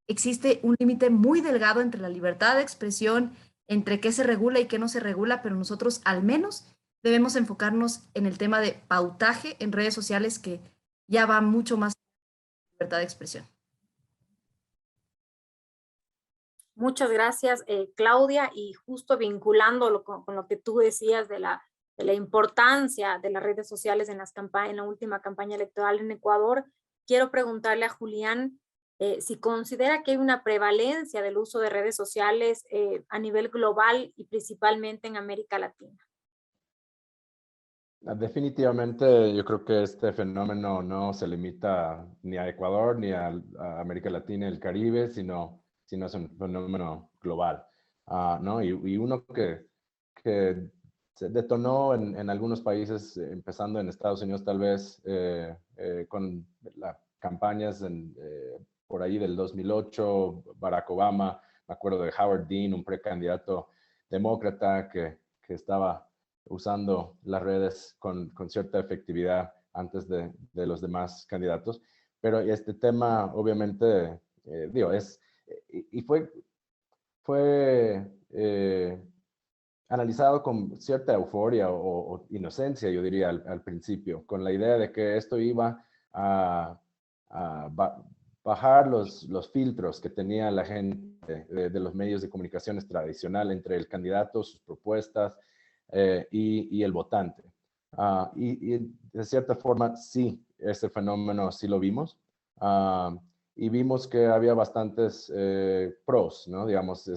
existe un límite muy delgado entre la libertad de expresión, entre qué se regula y qué no se regula, pero nosotros al menos debemos enfocarnos en el tema de pautaje en redes sociales que ya va mucho más libertad de expresión. Muchas gracias, Claudia, y justo vinculándolo con lo que tú decías de la importancia de las redes sociales en la última campaña electoral en Ecuador, quiero preguntarle a Julián si considera que hay una prevalencia del uso de redes sociales a nivel global y principalmente en América Latina. Definitivamente, yo creo que este fenómeno no se limita ni a Ecuador ni a América Latina y el Caribe, sino es un fenómeno global, ¿no? Y uno que se detonó en algunos países, empezando en Estados Unidos tal vez, con las campañas por ahí del 2008, Barack Obama, me acuerdo de Howard Dean, un precandidato demócrata que estaba usando las redes con cierta efectividad antes de los demás candidatos. Pero este tema, obviamente, digo, y fue analizado con cierta euforia o inocencia, yo diría, al principio, con la idea de que esto iba a bajar los filtros que tenía la gente de los medios de comunicaciones tradicional entre el candidato, sus propuestas, y el votante. Y de cierta forma, sí, ese fenómeno sí lo vimos. Y vimos que había bastantes pros, ¿no? Digamos,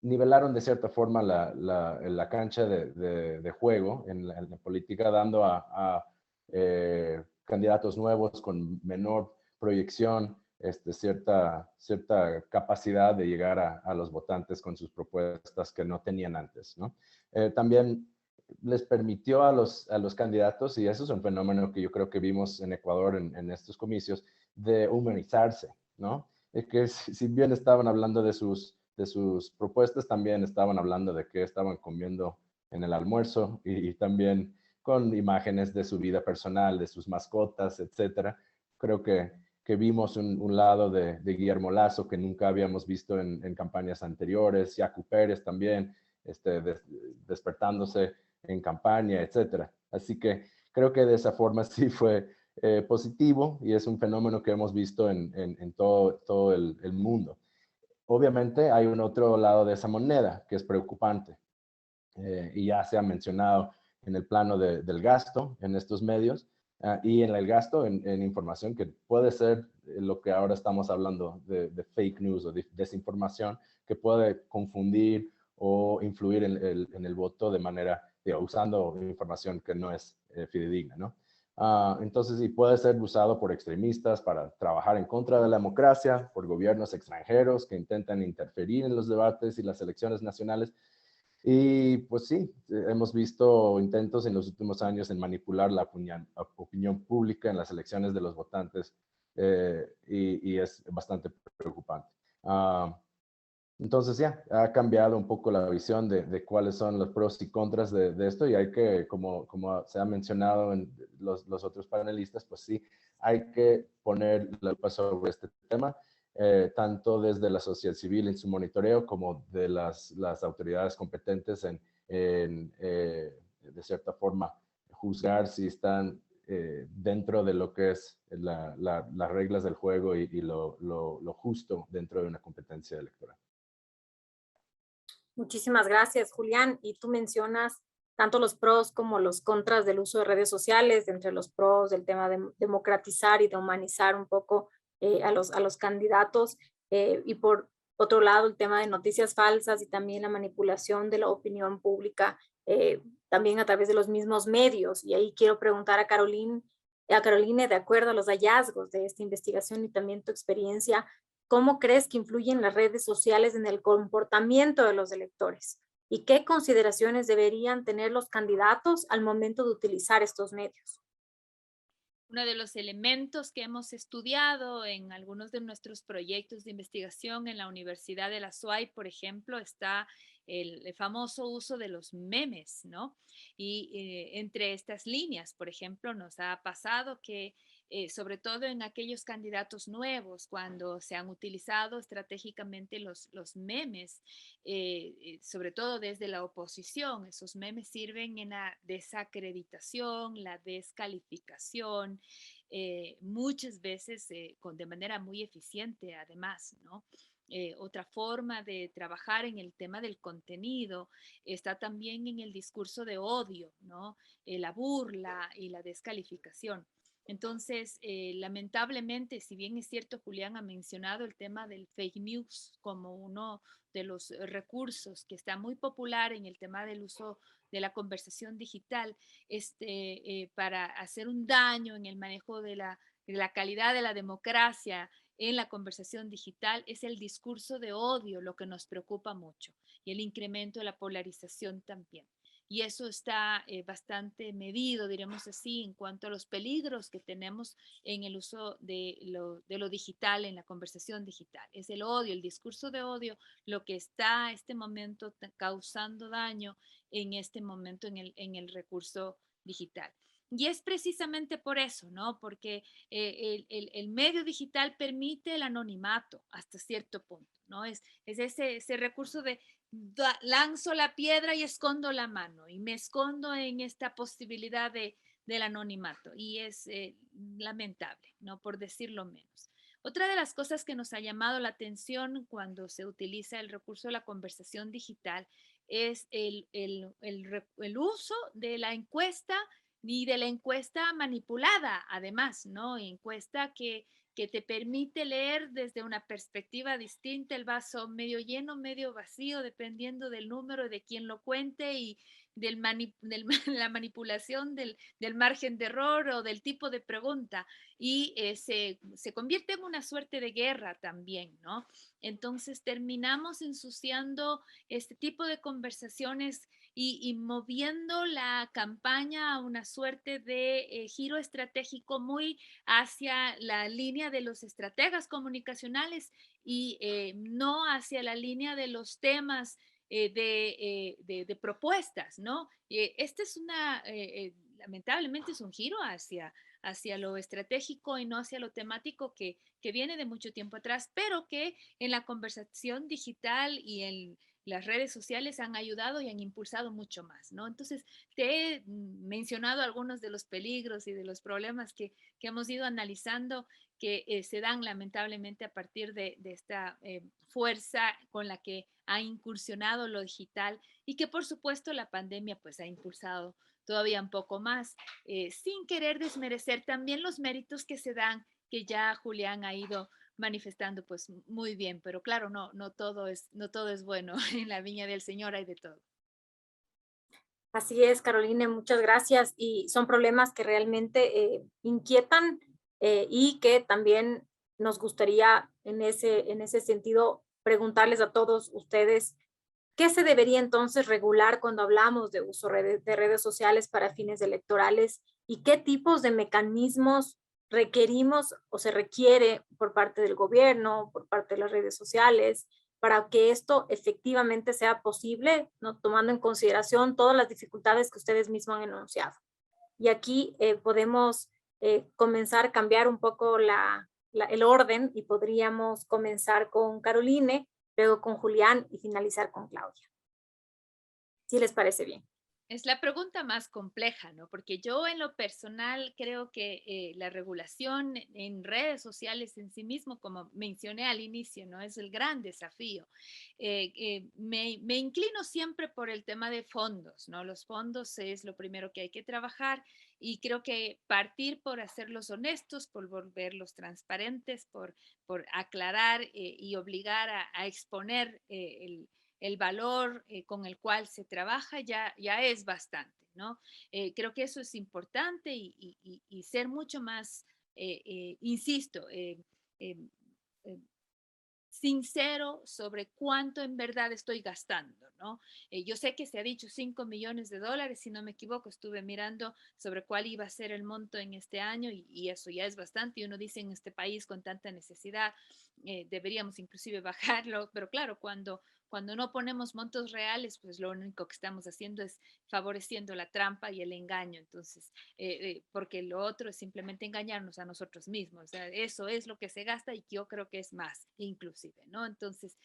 nivelaron de cierta forma la cancha de juego en la política, dando a candidatos nuevos con menor proyección, cierta capacidad de llegar a los votantes con sus propuestas que no tenían antes, ¿no? También les permitió a los candidatos, y eso es un fenómeno que yo creo que vimos en Ecuador en estos comicios, de humanizarse, ¿no? Es que si bien estaban hablando de sus de sus propuestas también estaban hablando de qué estaban comiendo en el almuerzo y también con imágenes de su vida personal, de sus mascotas, etcétera. Creo que vimos un lado de Guillermo Lasso que nunca habíamos visto en campañas anteriores, Yacu Pérez también, despertándose en campaña, etcétera. Así que creo que de esa forma sí fue positivo y es un fenómeno que hemos visto en todo el mundo. Obviamente hay un otro lado de esa moneda que es preocupante y ya se ha mencionado en el plano del gasto en estos medios y en el gasto en información que puede ser lo que ahora estamos hablando de fake news o de desinformación que puede confundir o influir en el voto de manera, usando información que no es fidedigna, ¿no? Entonces, y puede ser usado por extremistas para trabajar en contra de la democracia, por gobiernos extranjeros que intentan interferir en los debates y las elecciones nacionales. Y pues sí, hemos visto intentos en los últimos años en manipular la opinión pública en las elecciones de los votantes y es bastante preocupante. Entonces ya, ha cambiado un poco la visión de cuáles son los pros y contras de esto y hay que, como se ha mencionado en los otros panelistas, pues sí, hay que poner la lupa sobre este tema, tanto desde la sociedad civil en su monitoreo como de las autoridades competentes de cierta forma, juzgar si están dentro de lo que es las reglas del juego y lo justo dentro de una competencia electoral. Muchísimas gracias, Julián. Y tú mencionas tanto los pros como los contras del uso de redes sociales, entre los pros del tema de democratizar y de humanizar un poco a los candidatos, y por otro lado el tema de noticias falsas y también la manipulación de la opinión pública, también a través de los mismos medios. Y ahí quiero preguntar a Caroline, de acuerdo a los hallazgos de esta investigación y también tu experiencia, ¿cómo crees que influyen las redes sociales en el comportamiento de los electores? ¿Y qué consideraciones deberían tener los candidatos al momento de utilizar estos medios? Uno de los elementos que hemos estudiado en algunos de nuestros proyectos de investigación en la Universidad de la SUAY, por ejemplo, está el famoso uso de los memes, ¿no? Y entre estas líneas, por ejemplo, nos ha pasado que sobre todo en aquellos candidatos nuevos, cuando se han utilizado estratégicamente los memes, sobre todo desde la oposición, esos memes sirven en la desacreditación, la descalificación, muchas veces de manera muy eficiente además, ¿no? Otra forma de trabajar en el tema del contenido está también en el discurso de odio, ¿no? La burla y la descalificación. Entonces, lamentablemente, si bien es cierto, Julián ha mencionado el tema del fake news como uno de los recursos que está muy popular en el tema del uso de la conversación digital, para hacer un daño en el manejo de la calidad de la democracia en la conversación digital, es el discurso de odio lo que nos preocupa mucho y el incremento de la polarización también. Y eso está bastante medido, diremos así, en cuanto a los peligros que tenemos en el uso de lo digital, en la conversación digital. Es el odio, el discurso de odio, lo que está en este momento causando daño en este momento en el recurso digital. Y es precisamente por eso, ¿no? Porque el medio digital permite el anonimato hasta cierto punto, ¿no? Es ese recurso de lanzo la piedra y escondo la mano y me escondo en esta posibilidad del anonimato y es lamentable, ¿no? Por decirlo menos. Otra de las cosas que nos ha llamado la atención cuando se utiliza el recurso de la conversación digital es el uso de la encuesta y de la encuesta manipulada, además, ¿no? Encuesta que te permite leer desde una perspectiva distinta el vaso medio lleno, medio vacío, dependiendo del número de quien lo cuente y la manipulación del margen de error o del tipo de pregunta y se convierte en una suerte de guerra también, ¿no? Entonces terminamos ensuciando este tipo de conversaciones y moviendo la campaña a una suerte de giro estratégico muy hacia la línea de los estrategas comunicacionales y no hacia la línea de los temas de propuestas, ¿no? Este es lamentablemente es un giro hacia lo estratégico y no hacia lo temático que viene de mucho tiempo atrás, pero que en la conversación digital y en las redes sociales han ayudado y han impulsado mucho más, ¿no? Entonces, te he mencionado algunos de los peligros y de los problemas que hemos ido analizando que se dan lamentablemente a partir de esta fuerza con la que ha incursionado lo digital y que por supuesto la pandemia pues ha impulsado todavía un poco más, sin querer desmerecer también los méritos que se dan, que ya Julián ha ido manifestando pues muy bien, pero claro, no todo es bueno, en la viña del Señor hay de todo. Así es, Caroline, muchas gracias. Y son problemas que realmente inquietan y que también nos gustaría en ese sentido preguntarles a todos ustedes qué se debería entonces regular cuando hablamos de uso de redes sociales para fines electorales y qué tipos de mecanismos requerimos o se requiere por parte del gobierno, por parte de las redes sociales, para que esto efectivamente sea posible, ¿no? Tomando en consideración todas las dificultades que ustedes mismos han enunciado. Y aquí podemos comenzar a cambiar un poco el orden y podríamos comenzar con Caroline, luego con Julián y finalizar con Claudia. ¿Sí les parece bien? Es la pregunta más compleja, ¿no? Porque yo en lo personal creo que la regulación en redes sociales en sí mismo, como mencioné al inicio, ¿no? Es el gran desafío. Me inclino siempre por el tema de fondos, ¿no? Los fondos es lo primero que hay que trabajar y creo que partir por hacerlos honestos, por volverlos transparentes, por aclarar y obligar a exponer el valor con el cual se trabaja ya es bastante, ¿no? Creo que eso es importante y ser mucho más, insisto, eh, eh, sincero sobre cuánto en verdad estoy gastando, ¿no? Yo sé que se ha dicho 5 millones de dólares, si no me equivoco, estuve mirando sobre cuál iba a ser el monto en este año y eso ya es bastante. Y uno dice en este país con tanta necesidad, deberíamos inclusive bajarlo, pero claro, cuando no ponemos montos reales, pues lo único que estamos haciendo es favoreciendo la trampa y el engaño. Entonces, porque lo otro es simplemente engañarnos a nosotros mismos. O sea, eso es lo que se gasta y yo creo que es más, inclusive, ¿no? Entonces,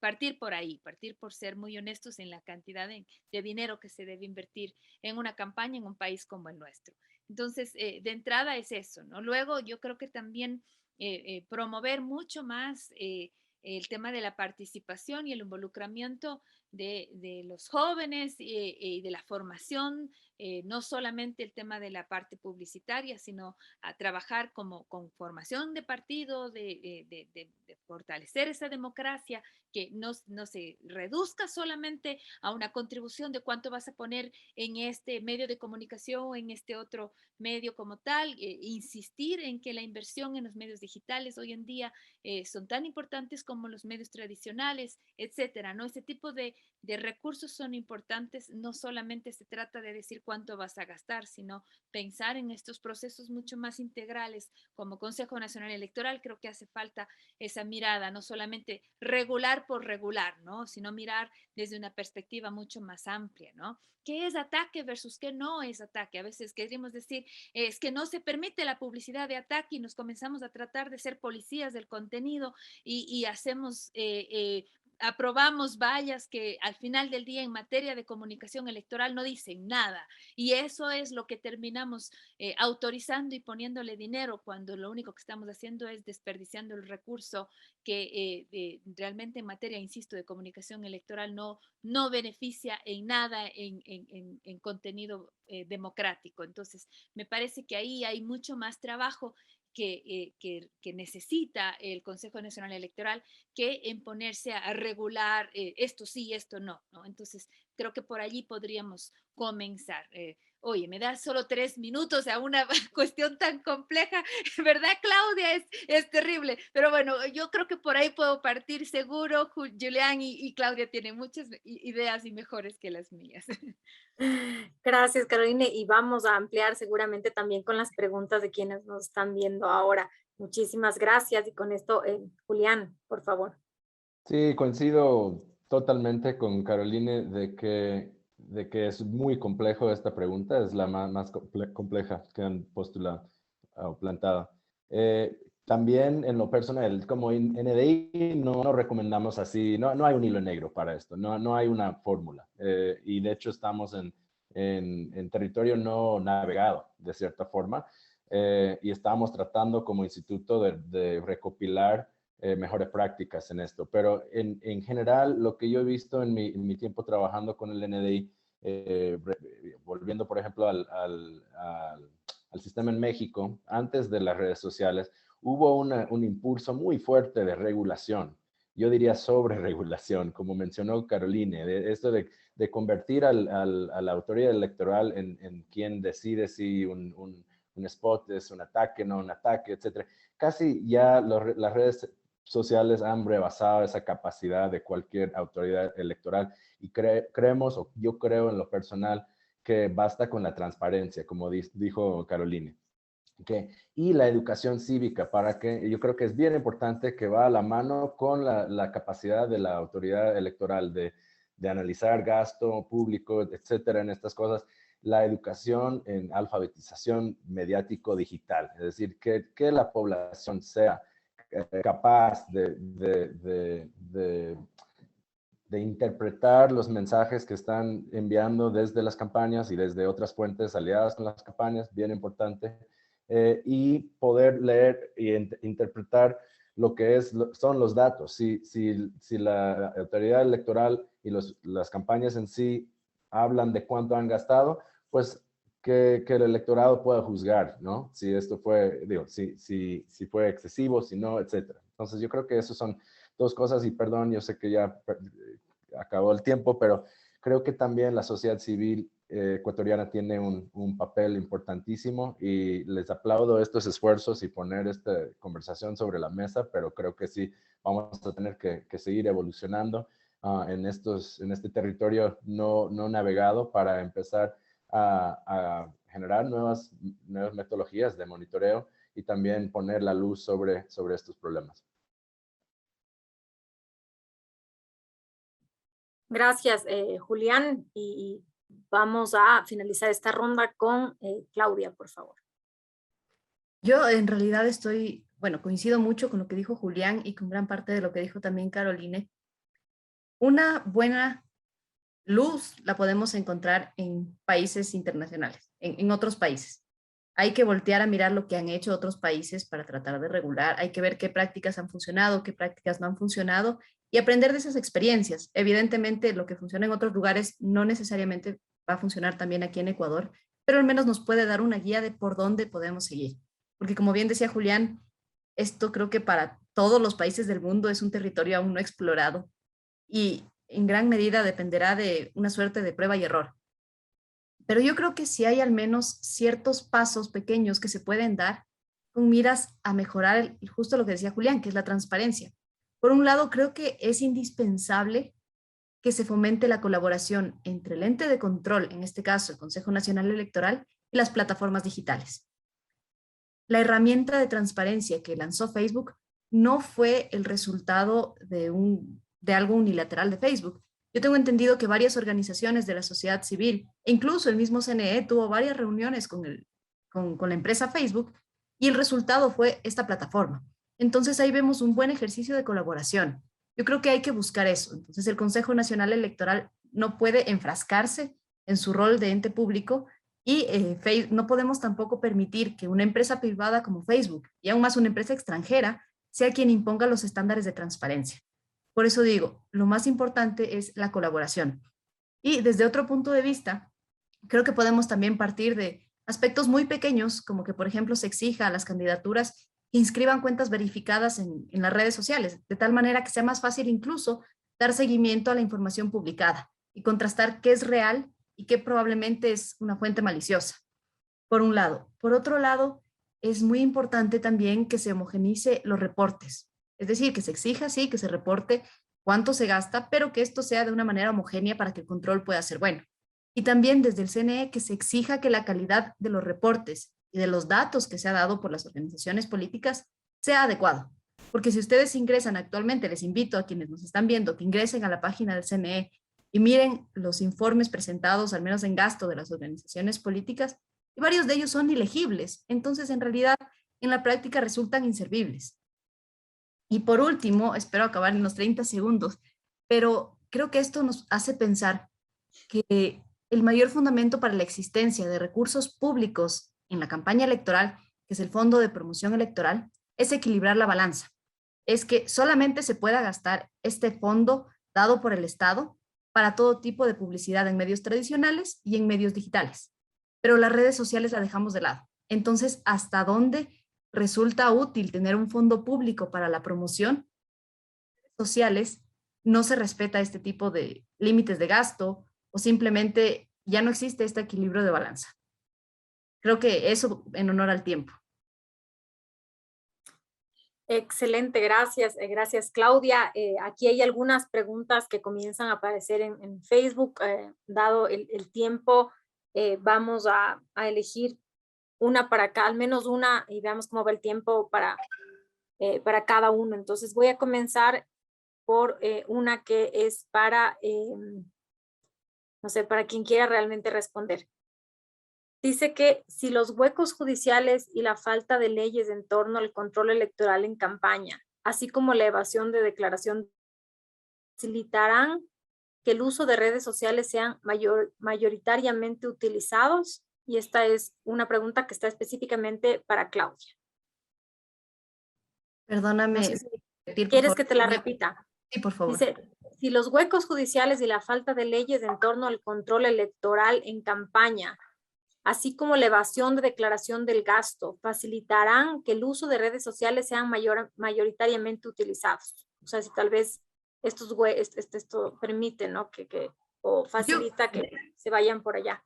partir por ahí, partir por ser muy honestos en la cantidad de dinero que se debe invertir en una campaña en un país como el nuestro. Entonces, de entrada es eso, ¿no? Luego, yo creo que también promover mucho más el tema de la participación y el involucramiento de los jóvenes y de la formación, no solamente el tema de la parte publicitaria, sino a trabajar con formación de partido, de fortalecer esa democracia, que no se reduzca solamente a una contribución de cuánto vas a poner en este medio de comunicación o en este otro medio como tal, insistir en que la inversión en los medios digitales hoy en día son tan importantes como los medios tradicionales, etcétera, ¿no? Este tipo de recursos son importantes, no solamente se trata de decir cuánto vas a gastar, sino pensar en estos procesos mucho más integrales como Consejo Nacional Electoral. Creo que hace falta esa mirada, no solamente regular por regular, ¿no? Sino mirar desde una perspectiva mucho más amplia, ¿no? ¿Qué es ataque versus qué no es ataque? A veces queremos decir, es que no se permite la publicidad de ataque y nos comenzamos a tratar de ser policías del contenido y hacemos aprobamos vallas que al final del día en materia de comunicación electoral no dicen nada. Y eso es lo que terminamos autorizando y poniéndole dinero cuando lo único que estamos haciendo es desperdiciando el recurso que realmente en materia, insisto, de comunicación electoral no beneficia en nada en contenido democrático. Entonces, me parece que ahí hay mucho más trabajo que necesita el Consejo Nacional Electoral que en ponerse a regular esto sí, esto no, ¿no? Entonces, creo que por allí podríamos comenzar. Oye, me das solo 3 minutos a una cuestión tan compleja, ¿verdad, Claudia? Es terrible, pero bueno, yo creo que por ahí puedo partir seguro. Julián y Claudia tienen muchas ideas y mejores que las mías. Gracias, Caroline. Y vamos a ampliar seguramente también con las preguntas de quienes nos están viendo ahora. Muchísimas gracias. Y con esto, Julián, por favor. Sí, coincido totalmente con Caroline de que es muy complejo esta pregunta, es la más compleja que han postulado o plantado. También en lo personal, como NDI no recomendamos así, no hay un hilo negro para esto, no hay una fórmula. Y de hecho estamos en territorio no navegado, de cierta forma, y estamos tratando como instituto de recopilar mejores prácticas en esto. Pero en general, lo que yo he visto en mi tiempo trabajando con el NDI, volviendo, por ejemplo, al sistema en México, antes de las redes sociales, hubo un impulso muy fuerte de regulación. Yo diría sobre regulación, como mencionó Caroline, esto de convertir a la autoridad electoral en quien decide si un spot es un ataque, no un ataque, etc. Casi ya las redes sociales han rebasado esa capacidad de cualquier autoridad electoral y creemos, o yo creo en lo personal, que basta con la transparencia, como dijo Caroline. Okay. Y la educación cívica, para que yo creo que es bien importante que va a la mano con la capacidad de la autoridad electoral de analizar gasto público, etcétera, en estas cosas. La educación en alfabetización mediático-digital, es decir, que la población sea capaz de interpretar los mensajes que están enviando desde las campañas y desde otras fuentes aliadas con las campañas, bien importante, y poder leer e interpretar lo que son los datos. Si la autoridad electoral y las campañas en sí hablan de cuánto han gastado, pues que el electorado pueda juzgar, ¿no? Si esto fue, digo, si fue excesivo, si no, etcétera. Entonces yo creo que eso son dos cosas y perdón, yo sé que ya acabó el tiempo, pero creo que también la sociedad civil ecuatoriana tiene un papel importantísimo y les aplaudo estos esfuerzos y poner esta conversación sobre la mesa, pero creo que sí vamos a tener que seguir evolucionando en este territorio no navegado para empezar a generar nuevas metodologías de monitoreo y también poner la luz sobre estos problemas. Gracias, Julián. Y vamos a finalizar esta ronda con Claudia, por favor. Yo en realidad coincido mucho con lo que dijo Julián y con gran parte de lo que dijo también Caroline. Una buena luz la podemos encontrar en países internacionales, en otros países. Hay que voltear a mirar lo que han hecho otros países para tratar de regular. Hay que ver qué prácticas han funcionado, qué prácticas no han funcionado y aprender de esas experiencias. Evidentemente, lo que funciona en otros lugares no necesariamente va a funcionar también aquí en Ecuador, pero al menos nos puede dar una guía de por dónde podemos seguir. Porque como bien decía Julián, esto creo que para todos los países del mundo es un territorio aún no explorado y en gran medida dependerá de una suerte de prueba y error. Pero yo creo que sí hay al menos ciertos pasos pequeños que se pueden dar con miras a mejorar justo lo que decía Julián, que es la transparencia. Por un lado, creo que es indispensable que se fomente la colaboración entre el ente de control, en este caso el Consejo Nacional Electoral, y las plataformas digitales. La herramienta de transparencia que lanzó Facebook no fue el resultado de algo unilateral de Facebook. Yo tengo entendido que varias organizaciones de la sociedad civil, e incluso el mismo CNE, tuvo varias reuniones con la empresa Facebook y el resultado fue esta plataforma. Entonces ahí vemos un buen ejercicio de colaboración. Yo creo que hay que buscar eso. Entonces el Consejo Nacional Electoral no puede enfrascarse en su rol de ente público y no podemos tampoco permitir que una empresa privada como Facebook y aún más una empresa extranjera sea quien imponga los estándares de transparencia. Por eso digo, lo más importante es la colaboración. Y desde otro punto de vista, creo que podemos también partir de aspectos muy pequeños, como que, por ejemplo, se exija a las candidaturas que inscriban cuentas verificadas en las redes sociales, de tal manera que sea más fácil incluso dar seguimiento a la información publicada. y contrastar qué es real y qué probablemente es una fuente maliciosa, por un lado. Por otro lado, es muy importante también que se homogeneice los reportes, es decir, que se exija, sí, que se reporte cuánto se gasta, pero que esto sea de una manera homogénea para que el control pueda ser bueno. Y también desde el CNE que se exija que la calidad de los reportes y de los datos que se ha dado por las organizaciones políticas sea adecuado. Porque si ustedes ingresan actualmente, les invito a quienes nos están viendo que ingresen a la página del CNE y miren los informes presentados, al menos en gasto de las organizaciones políticas, y varios de ellos son ilegibles. Entonces, en realidad, en la práctica resultan inservibles. Y por último, espero acabar en los 30 segundos, pero creo que esto nos hace pensar que el mayor fundamento para la existencia de recursos públicos en la campaña electoral, que es el Fondo de Promoción Electoral, es equilibrar la balanza. Es que solamente se pueda gastar este fondo dado por el Estado para todo tipo de publicidad en medios tradicionales y en medios digitales. Pero las redes sociales la dejamos de lado. Entonces, ¿hasta dónde resulta útil tener un fondo público para la promoción? Sociales no se respeta este tipo de límites de gasto o simplemente ya no existe este equilibrio de balanza. Creo que eso en honor al tiempo. Excelente, gracias. Gracias, Claudia. Aquí hay algunas preguntas que comienzan a aparecer en Facebook. Dado el tiempo, vamos a elegir una para acá, al menos una, y veamos cómo va el tiempo para cada uno. Entonces voy a comenzar por una que es para, no sé, para quien quiera realmente responder. Dice que si los huecos judiciales y la falta de leyes en torno al control electoral en campaña, así como la evasión de declaración, facilitarán que el uso de redes sociales sean mayoritariamente utilizados. Y esta es una pregunta que está específicamente para Claudia. Perdóname. No sé si repetir, por quieres favor. que te la repita. Sí, por favor. Dice, si los huecos judiciales y la falta de leyes en torno al control electoral en campaña, así como la evasión de declaración del gasto, facilitarán que el uso de redes sociales sean mayoritariamente utilizados. O sea, si tal vez esto permite, ¿no? O facilita que se vayan por allá.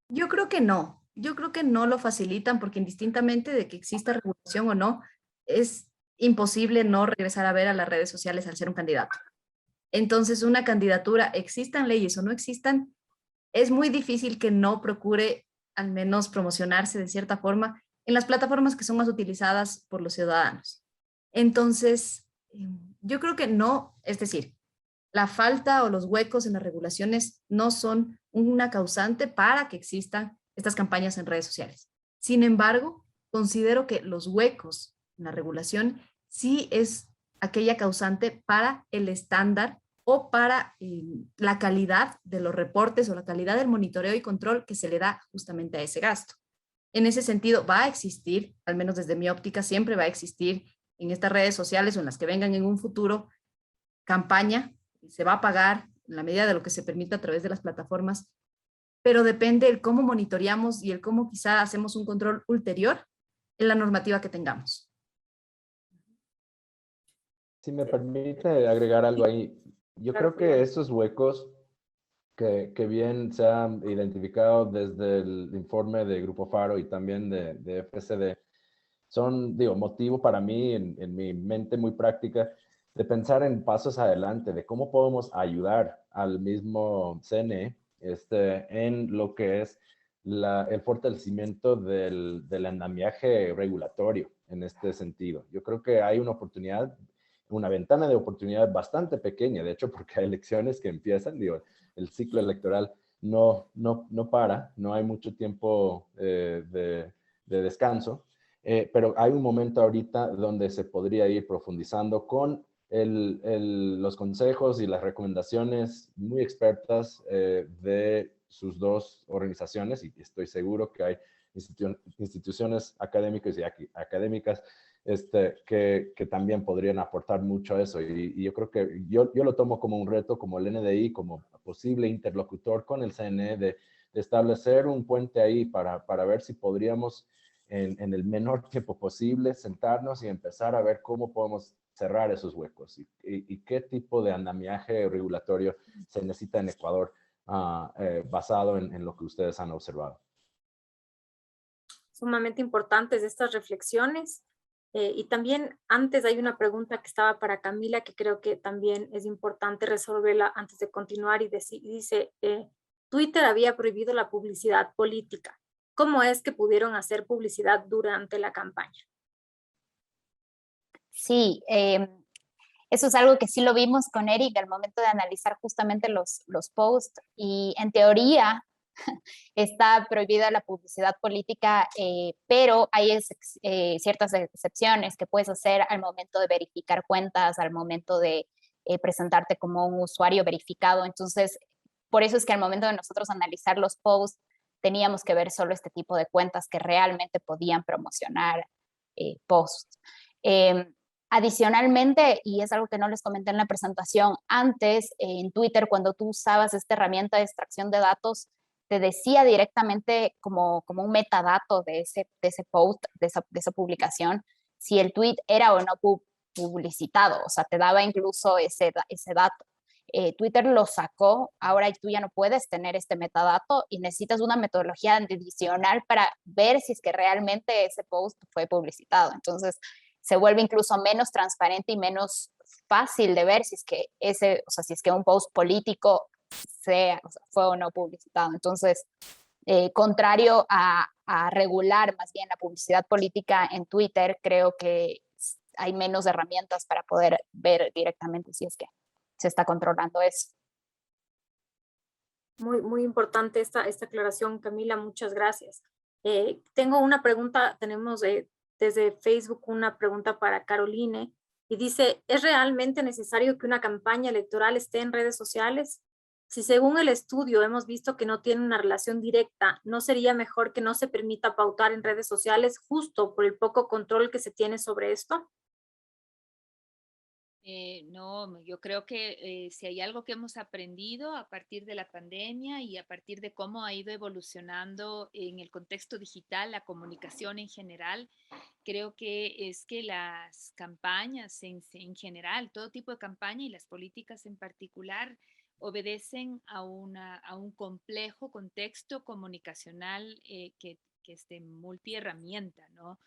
Yo creo que no. Yo creo que no lo facilitan porque indistintamente de que exista regulación o no, es imposible no regresar a ver a las redes sociales al ser un candidato. Entonces, una candidatura, existan leyes o no existan, es muy difícil que no procure al menos promocionarse de cierta forma en las plataformas que son más utilizadas por los ciudadanos. Entonces, yo creo que no, es decir, la falta o los huecos en las regulaciones no son una causante para que existan estas campañas en redes sociales. Sin embargo, considero que los huecos en la regulación sí es aquella causante para el estándar o para la calidad de los reportes o la calidad del monitoreo y control que se le da justamente a ese gasto. En ese sentido, va a existir, al menos desde mi óptica, siempre va a existir en estas redes sociales o en las que vengan en un futuro campaña, se va a pagar en la medida de lo que se permita a través de las plataformas, pero depende el cómo monitoreamos y el cómo quizá hacemos un control ulterior en la normativa que tengamos. Si me permite agregar algo ahí, yo creo que esos huecos que bien se han identificado desde el informe de Grupo Faro y también de FCD, son, digo, motivo para mí en mi mente muy práctica de pensar en pasos adelante, de cómo podemos ayudar al mismo CNE en lo que es el fortalecimiento del andamiaje regulatorio en este sentido. Yo creo que hay una oportunidad, una ventana de oportunidad bastante pequeña, de hecho, porque hay elecciones que empiezan, digo, el ciclo electoral no para, no hay mucho tiempo de descanso, pero hay un momento ahorita donde se podría ir profundizando con los consejos y las recomendaciones muy expertas de sus dos organizaciones, y estoy seguro que hay instituciones académicas y académicas que también podrían aportar mucho a eso. Y yo creo que yo lo tomo como un reto, como el NDI, como posible interlocutor con el CNE, de establecer un puente ahí para ver si podríamos en el menor tiempo posible sentarnos y empezar a ver cómo podemos cerrar esos huecos y qué tipo de andamiaje regulatorio se necesita en Ecuador basado en lo que ustedes han observado. Sumamente importantes estas reflexiones. Y también antes hay una pregunta que estaba para Camila que creo que también es importante resolverla antes de continuar y dice, Twitter había prohibido la publicidad política. ¿Cómo es que pudieron hacer publicidad durante la campaña? Sí, eso es algo que sí lo vimos con Eric al momento de analizar justamente los posts y en teoría está prohibida la publicidad política, pero hay ciertas excepciones que puedes hacer al momento de verificar cuentas, al momento de presentarte como un usuario verificado. Entonces, por eso es que al momento de nosotros analizar los posts, teníamos que ver solo este tipo de cuentas que realmente podían promocionar posts. Adicionalmente, y es algo que no les comenté en la presentación, antes en Twitter, cuando tú usabas esta herramienta de extracción de datos, te decía directamente como un metadato de ese post, de esa publicación, si el tweet era o no publicitado, o sea, te daba incluso ese dato. Twitter lo sacó, ahora tú ya no puedes tener este metadato y necesitas una metodología adicional para ver si es que realmente ese post fue publicitado. Entonces, se vuelve incluso menos transparente y menos fácil de ver si es que si es que un post político fue o no publicitado. Entonces, contrario a regular más bien la publicidad política en Twitter, creo que hay menos herramientas para poder ver directamente si es que se está controlando eso. Muy importante esta aclaración, Camila, muchas gracias. Tengo una pregunta, tenemos desde Facebook una pregunta para Caroline y dice, ¿es realmente necesario que una campaña electoral esté en redes sociales? Si según el estudio hemos visto que no tiene una relación directa, ¿no sería mejor que no se permita pautar en redes sociales justo por el poco control que se tiene sobre esto? No, yo creo que si hay algo que hemos aprendido a partir de la pandemia y a partir de cómo ha ido evolucionando en el contexto digital, la comunicación en general, creo que es que las campañas en general, todo tipo de campaña y las políticas en particular, obedecen a un complejo contexto comunicacional que es de multiherramienta, ¿no?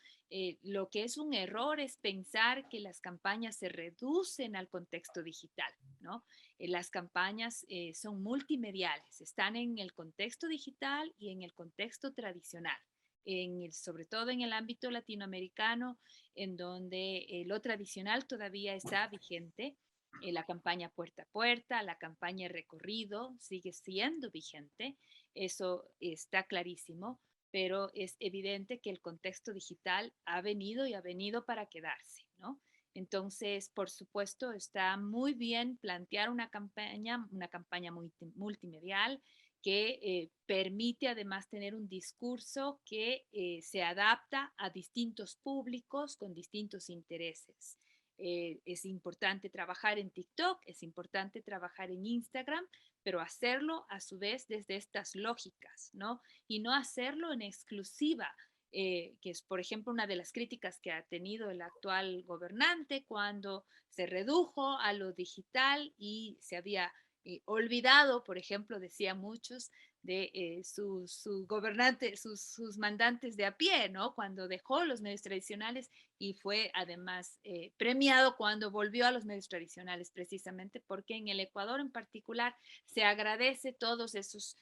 Lo que es un error es pensar que las campañas se reducen al contexto digital, ¿no? Las campañas son multimediales, están en el contexto digital y en el contexto tradicional. Sobre todo en el ámbito latinoamericano, en donde lo tradicional todavía está vigente, la campaña puerta a puerta, la campaña recorrido sigue siendo vigente, eso está clarísimo, pero es evidente que el contexto digital ha venido y ha venido para quedarse, ¿no? Entonces, por supuesto, está muy bien plantear una campaña multimedial que permite además tener un discurso que se adapta a distintos públicos con distintos intereses. Es importante trabajar en TikTok, es importante trabajar en Instagram, pero hacerlo a su vez desde estas lógicas, ¿no? Y no hacerlo en exclusiva, que es, por ejemplo, una de las críticas que ha tenido el actual gobernante cuando se redujo a lo digital y se había olvidado, por ejemplo, decía muchos, de sus gobernantes, sus mandantes de a pie, ¿no? Cuando dejó los medios tradicionales y fue además premiado cuando volvió a los medios tradicionales, precisamente porque en el Ecuador en particular se agradece todos esos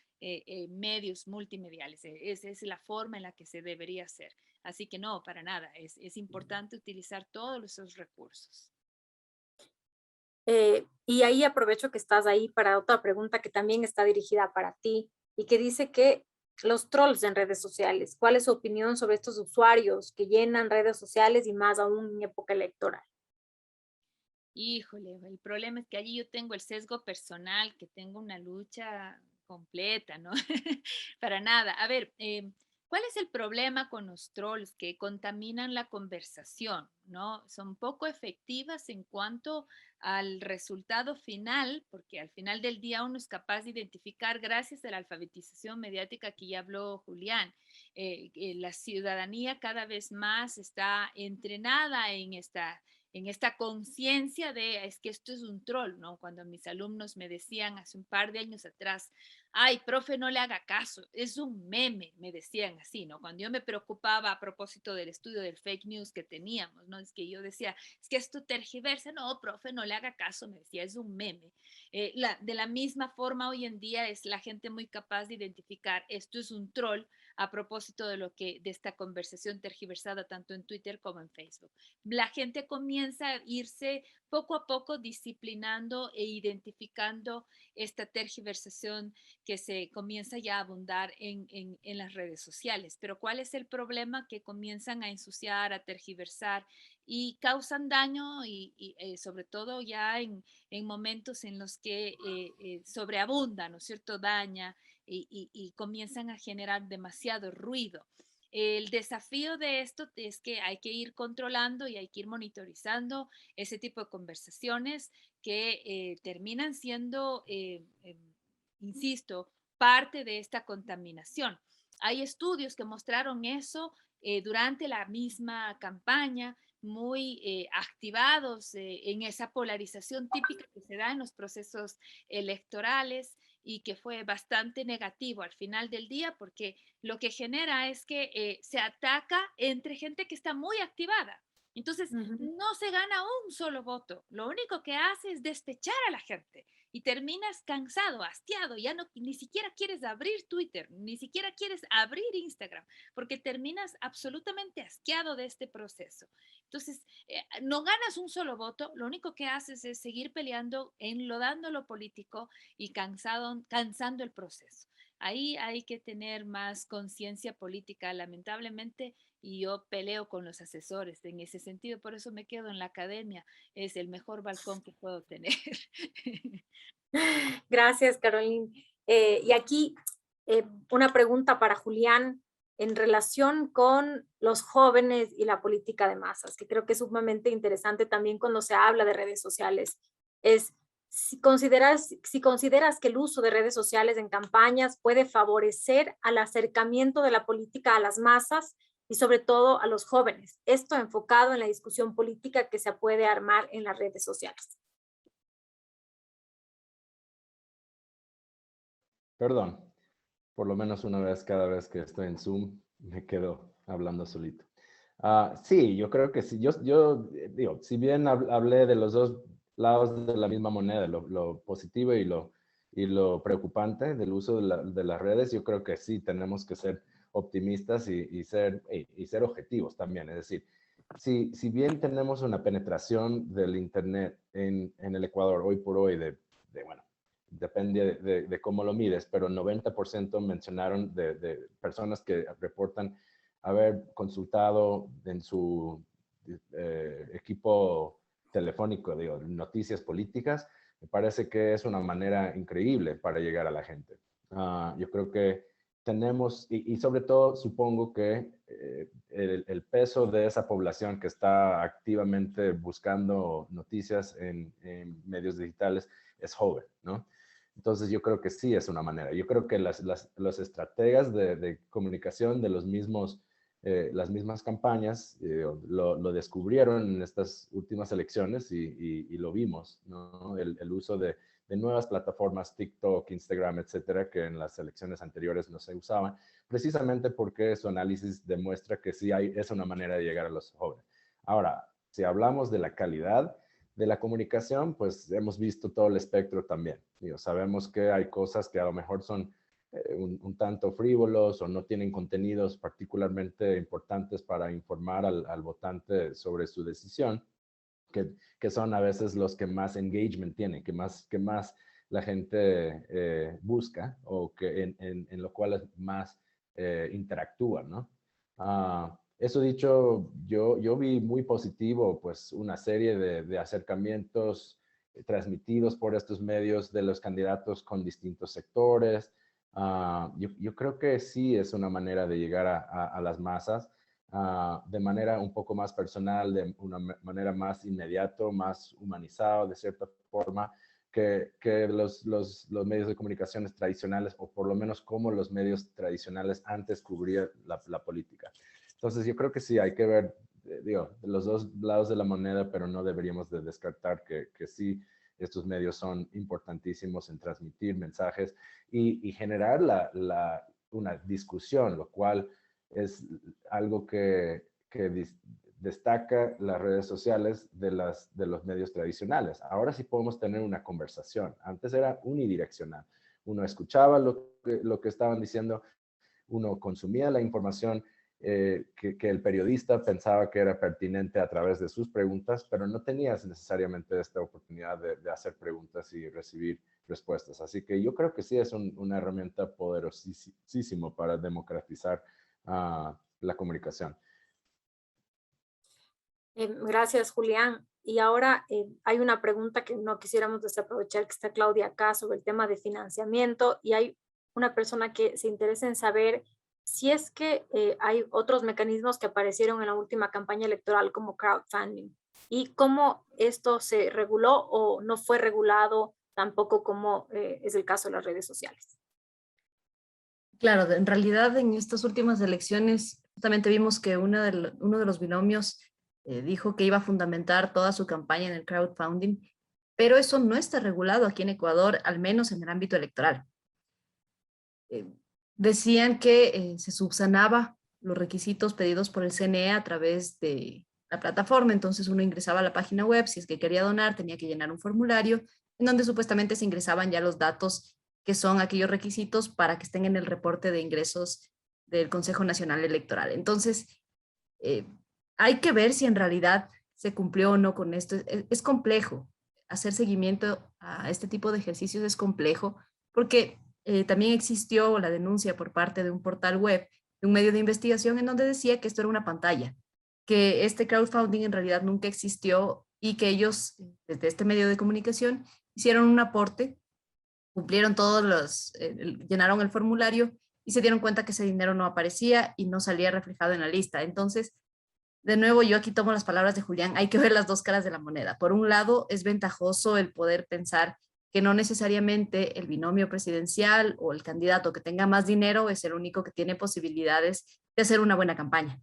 medios multimediales. Esa es la forma en la que se debería hacer. Así que no, para nada, es importante utilizar todos esos recursos. Y ahí aprovecho que estás ahí para otra pregunta que también está dirigida para ti y que dice que los trolls en redes sociales, ¿cuál es su opinión sobre estos usuarios que llenan redes sociales y más aún en época electoral? Híjole, el problema es que allí yo tengo el sesgo personal, que tengo una lucha completa, ¿no? Para nada. A ver, ¿cuál es el problema con los trolls que contaminan la conversación, ¿no? Son poco efectivas en cuanto al resultado final, porque al final del día uno es capaz de identificar, gracias a la alfabetización mediática que ya habló Julián, la ciudadanía cada vez más está entrenada en esta conciencia de, es que esto es un troll, ¿no? Cuando mis alumnos me decían hace un par de años atrás, ay, profe, no le haga caso, es un meme, me decían así, ¿no? Cuando yo me preocupaba a propósito del estudio del fake news que teníamos, ¿no? Es que yo decía, es que esto tergiversa, no, profe, no le haga caso, me decía, es un meme. De la misma forma, hoy en día es la gente muy capaz de identificar, esto es un troll, a propósito de esta conversación tergiversada tanto en Twitter como en Facebook. La gente comienza a irse poco a poco disciplinando e identificando esta tergiversación que se comienza ya a abundar en las redes sociales. Pero ¿cuál es el problema? Que comienzan a ensuciar, a tergiversar y causan daño sobre todo ya en momentos en los que sobreabunda, ¿no es cierto? Daña y comienzan a generar demasiado ruido. El desafío de esto es que hay que ir controlando y hay que ir monitorizando ese tipo de conversaciones que terminan siendo, insisto, parte de esta contaminación. Hay estudios que mostraron eso durante la misma campaña, muy activados en esa polarización típica que se da en los procesos electorales y que fue bastante negativo al final del día porque lo que genera es que se ataca entre gente que está muy activada. Entonces, no se gana un solo voto. Lo único que hace es despechar a la gente y terminas cansado, hastiado, ya no, ni siquiera quieres abrir Twitter, ni siquiera quieres abrir Instagram, porque terminas absolutamente asqueado de este proceso. Entonces, no ganas un solo voto, lo único que haces es seguir peleando, enlodando lo político y cansando el proceso. Ahí hay que tener más conciencia política, lamentablemente, y yo peleo con los asesores en ese sentido, por eso me quedo en la academia, es el mejor balcón que puedo tener. Gracias, Caroline. Y aquí una pregunta para Julián en relación con los jóvenes y la política de masas, que creo que es sumamente interesante también cuando se habla de redes sociales. Es si consideras que el uso de redes sociales en campañas puede favorecer al acercamiento de la política a las masas y sobre todo a los jóvenes. Esto enfocado en la discusión política que se puede armar en las redes sociales. Perdón, por lo menos una vez cada vez que estoy en Zoom me quedo hablando solito. Sí, yo creo que sí. Yo digo, si bien hablé de los dos lados de la misma moneda, lo positivo y lo preocupante del uso de las redes, yo creo que sí tenemos que ser optimistas y ser objetivos también. Es decir, si bien tenemos una penetración del Internet en el Ecuador hoy por hoy bueno, depende de cómo lo mides, pero 90% mencionaron de personas que reportan haber consultado en su equipo telefónico, digo, noticias políticas. Me parece que es una manera increíble para llegar a la gente. Yo creo que tenemos, y sobre todo supongo que el peso de esa población que está activamente buscando noticias en medios digitales es joven, ¿no? Entonces yo creo que sí es una manera. Yo creo que los estrategas de comunicación de las mismas campañas lo descubrieron en estas últimas elecciones y lo vimos, ¿no? El uso de nuevas plataformas, TikTok, Instagram, etcétera, que en las elecciones anteriores no se usaban, precisamente porque su análisis demuestra que sí es una manera de llegar a los jóvenes. Ahora, si hablamos de la calidad de la comunicación, pues hemos visto todo el espectro también. Digo, sabemos que hay cosas que a lo mejor son un tanto frívolos o no tienen contenidos particularmente importantes para informar al votante sobre su decisión, que son a veces los que más engagement tienen, que más la gente busca o que en lo cual más interactúa, ¿no? Eso dicho, yo vi muy positivo pues una serie de acercamientos transmitidos por estos medios de los candidatos con distintos sectores. Yo creo que sí es una manera de llegar a las masas de manera un poco más personal, de una manera más inmediato, más humanizado, de cierta forma, que los medios de comunicaciones tradicionales, o por lo menos como los medios tradicionales antes cubrían la política. Entonces yo creo que sí, hay que ver digo, de los dos lados de la moneda, pero no deberíamos de descartar que sí, estos medios son importantísimos en transmitir mensajes y generar una discusión, lo cual es algo que destaca las redes sociales de los medios tradicionales. Ahora sí podemos tener una conversación. Antes era unidireccional. Uno escuchaba lo que estaban diciendo, uno consumía la información que el periodista pensaba que era pertinente a través de sus preguntas, pero no tenías necesariamente esta oportunidad de hacer preguntas y recibir respuestas. Así que yo creo que sí es una herramienta poderosísima para democratizar la comunicación. Gracias, Julián. Y ahora hay una pregunta que no quisiéramos desaprovechar, que está Claudia acá sobre el tema de financiamiento, y hay una persona que se interesa en saber si es que hay otros mecanismos que aparecieron en la última campaña electoral como crowdfunding y cómo esto se reguló o no fue regulado, tampoco como es el caso de las redes sociales. Claro, en realidad en estas últimas elecciones justamente vimos que uno de los binomios dijo que iba a fundamentar toda su campaña en el crowdfunding, pero eso no está regulado aquí en Ecuador, al menos en el ámbito electoral. Decían que se subsanaba los requisitos pedidos por el CNE a través de la plataforma, entonces uno ingresaba a la página web, si es que quería donar tenía que llenar un formulario en donde supuestamente se ingresaban ya los datos que son aquellos requisitos para que estén en el reporte de ingresos del Consejo Nacional Electoral. Entonces, hay que ver si en realidad se cumplió o no con esto. Es complejo. Hacer seguimiento a este tipo de ejercicios es complejo porque también existió la denuncia por parte de un portal web, de un medio de investigación en donde decía que esto era una pantalla, que este crowdfunding en realidad nunca existió y que ellos, desde este medio de comunicación, hicieron un aporte, cumplieron llenaron el formulario y se dieron cuenta que ese dinero no aparecía y no salía reflejado en la lista. Entonces, de nuevo, yo aquí tomo las palabras de Julián, hay que ver las dos caras de la moneda. Por un lado, es ventajoso el poder pensar que no necesariamente el binomio presidencial o el candidato que tenga más dinero es el único que tiene posibilidades de hacer una buena campaña,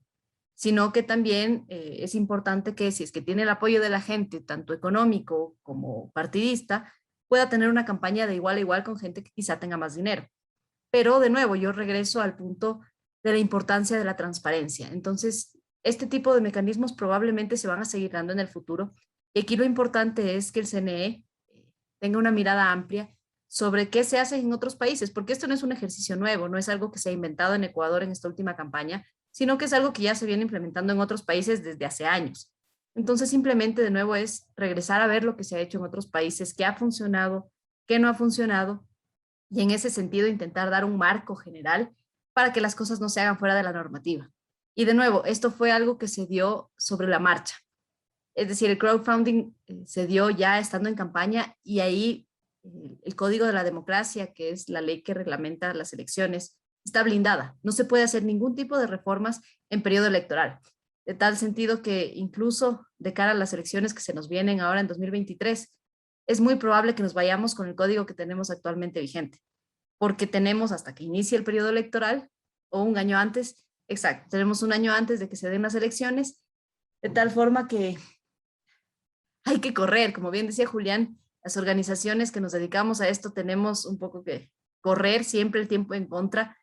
sino que también es importante que si es que tiene el apoyo de la gente, tanto económico como partidista, pueda tener una campaña de igual a igual con gente que quizá tenga más dinero. Pero de nuevo, yo regreso al punto de la importancia de la transparencia. Entonces, este tipo de mecanismos probablemente se van a seguir dando en el futuro. Y aquí lo importante es que el CNE tenga una mirada amplia sobre qué se hace en otros países, porque esto no es un ejercicio nuevo, no es algo que se ha inventado en Ecuador en esta última campaña, sino que es algo que ya se viene implementando en otros países desde hace años. Entonces, simplemente de nuevo es regresar a ver lo que se ha hecho en otros países, qué ha funcionado, qué no ha funcionado, y en ese sentido intentar dar un marco general para que las cosas no se hagan fuera de la normativa. Y de nuevo, esto fue algo que se dio sobre la marcha. Es decir, el crowdfunding se dio ya estando en campaña y ahí el Código de la Democracia, que es la ley que reglamenta las elecciones, está blindada. No se puede hacer ningún tipo de reformas en periodo electoral. De tal sentido que incluso de cara a las elecciones que se nos vienen ahora en 2023, es muy probable que nos vayamos con el código que tenemos actualmente vigente, porque tenemos hasta que inicie el periodo electoral o un año antes, exacto, tenemos un año antes de que se den las elecciones, de tal forma que hay que correr, como bien decía Julián, las organizaciones que nos dedicamos a esto tenemos un poco que correr siempre el tiempo en contra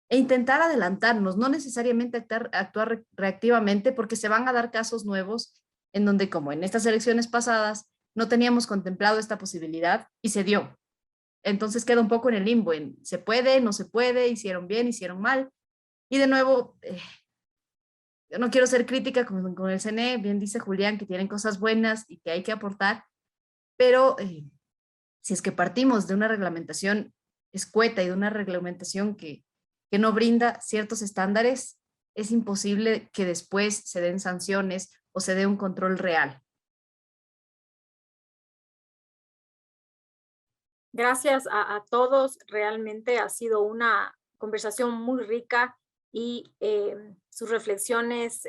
e intentar adelantarnos, no necesariamente actuar reactivamente, porque se van a dar casos nuevos en donde, como en estas elecciones pasadas, no teníamos contemplado esta posibilidad y se dio. Entonces queda un poco en el limbo, en se puede, no se puede, hicieron bien, hicieron mal. Y de nuevo, yo no quiero ser crítica con el CNE, bien dice Julián que tienen cosas buenas y que hay que aportar, pero si es que partimos de una reglamentación escueta y de una reglamentación que no brinda ciertos estándares, es imposible que después se den sanciones o se dé un control real. Gracias a todos, realmente ha sido una conversación muy rica y sus reflexiones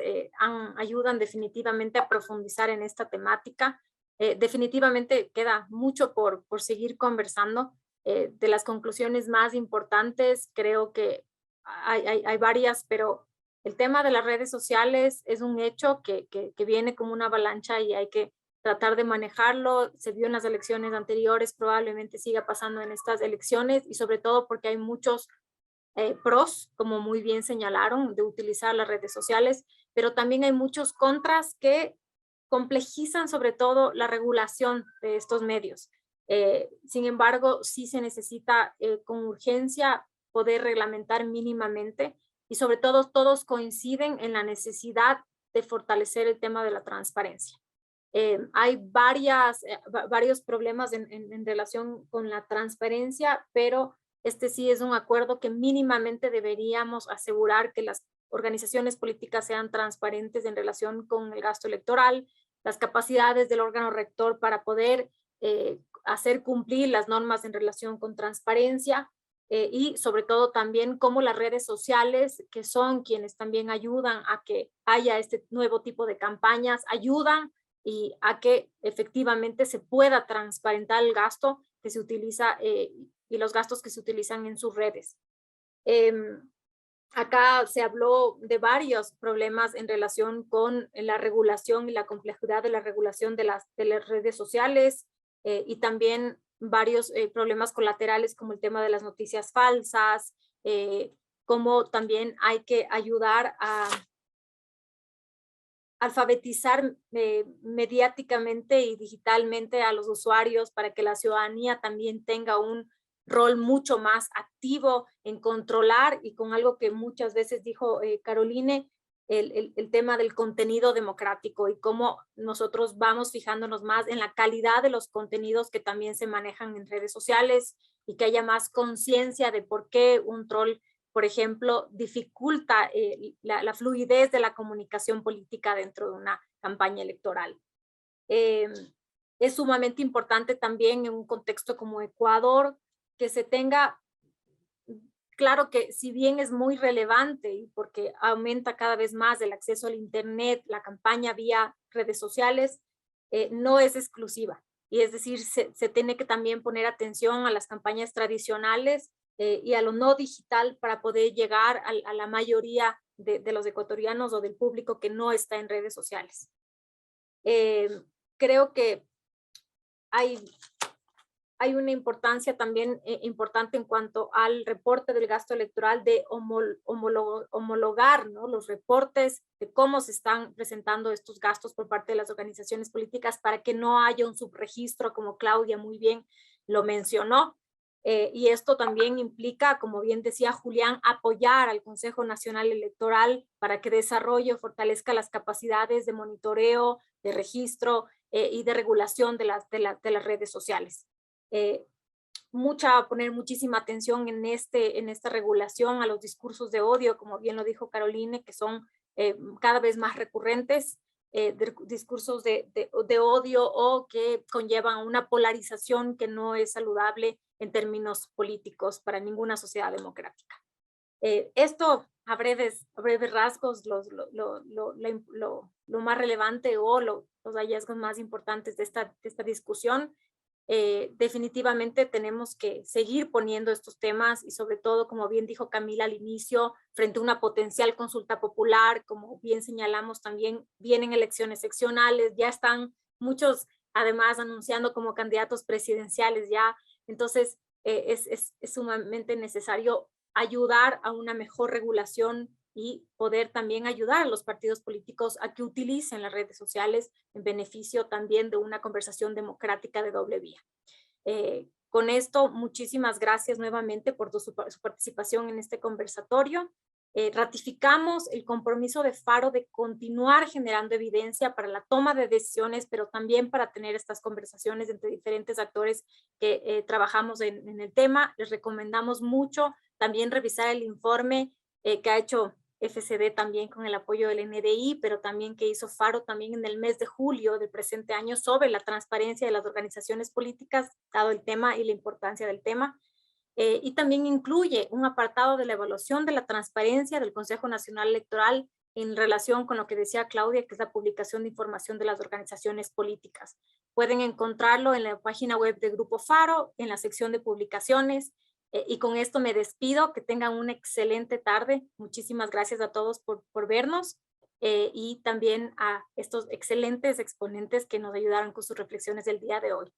ayudan definitivamente a profundizar en esta temática. Definitivamente queda mucho por seguir conversando. De las conclusiones más importantes, creo que hay varias, pero El tema de las redes sociales es un hecho que viene como una avalancha y hay que tratar de manejarlo. Se vio en las elecciones anteriores, probablemente siga pasando en estas elecciones y sobre todo porque hay muchos pros, como muy bien señalaron, de utilizar las redes sociales, pero también hay muchos contras que complejizan sobre todo la regulación de estos medios. Sin embargo, sí se necesita con urgencia poder reglamentar mínimamente y sobre todo todos coinciden en la necesidad de fortalecer el tema de la transparencia. Hay varios problemas en relación con la transparencia, pero este sí es un acuerdo que mínimamente deberíamos asegurar que las organizaciones políticas sean transparentes en relación con el gasto electoral, las capacidades del órgano rector para poder hacer cumplir las normas en relación con transparencia y sobre todo también cómo las redes sociales, que son quienes también ayudan a que haya este nuevo tipo de campañas, ayudan y a que efectivamente se pueda transparentar el gasto que se utiliza y los gastos que se utilizan en sus redes. Acá se habló de varios problemas en relación con la regulación y la complejidad de la regulación de las redes sociales y también varios problemas colaterales como el tema de las noticias falsas, como también hay que ayudar a alfabetizar mediáticamente y digitalmente a los usuarios para que la ciudadanía también tenga un rol mucho más activo en controlar y con algo que muchas veces dijo Caroline, el tema del contenido democrático y cómo nosotros vamos fijándonos más en la calidad de los contenidos que también se manejan en redes sociales y que haya más conciencia de por qué un troll, por ejemplo, dificulta la fluidez de la comunicación política dentro de una campaña electoral. Es sumamente importante también en un contexto como Ecuador que se tenga claro que si bien es muy relevante y porque aumenta cada vez más el acceso al internet, la campaña vía redes sociales, no es exclusiva. Y es decir, se tiene que también poner atención a las campañas tradicionales y a lo no digital para poder llegar a la mayoría de los ecuatorianos o del público que no está en redes sociales. Creo que hay una importancia también importante en cuanto al reporte del gasto electoral de homologar, ¿no?, los reportes de cómo se están presentando estos gastos por parte de las organizaciones políticas para que no haya un subregistro, como Claudia muy bien lo mencionó. Y esto también implica, como bien decía Julián, apoyar al Consejo Nacional Electoral para que desarrolle o fortalezca las capacidades de monitoreo, de registro y de regulación de las redes sociales. Poner muchísima atención en esta regulación a los discursos de odio, como bien lo dijo Caroline, que son cada vez más recurrentes, discursos de odio o que conllevan una polarización que no es saludable en términos políticos para ninguna sociedad democrática. Esto a breves rasgos, lo más relevante o los hallazgos más importantes de esta discusión. Definitivamente tenemos que seguir poniendo estos temas y sobre todo, como bien dijo Camila al inicio, frente a una potencial consulta popular, como bien señalamos también, vienen elecciones seccionales, ya están muchos además anunciando como candidatos presidenciales ya, entonces es sumamente necesario ayudar a una mejor regulación y poder también ayudar a los partidos políticos a que utilicen las redes sociales en beneficio también de una conversación democrática de doble vía. Con esto, muchísimas gracias nuevamente por su participación en este conversatorio. Ratificamos el compromiso de Faro de continuar generando evidencia para la toma de decisiones, pero también para tener estas conversaciones entre diferentes actores que trabajamos en el tema. Les recomendamos mucho también revisar el informe que ha hecho FCD también con el apoyo del NDI, pero también que hizo Faro también en el mes de julio del presente año sobre la transparencia de las organizaciones políticas, dado el tema y la importancia del tema. Y también incluye un apartado de la evaluación de la transparencia del Consejo Nacional Electoral en relación con lo que decía Claudia, que es la publicación de información de las organizaciones políticas. Pueden encontrarlo en la página web de Grupo Faro, en la sección de publicaciones, Y con esto me despido, que tengan una excelente tarde. Muchísimas gracias a todos por vernos y también a estos excelentes exponentes que nos ayudaron con sus reflexiones del día de hoy.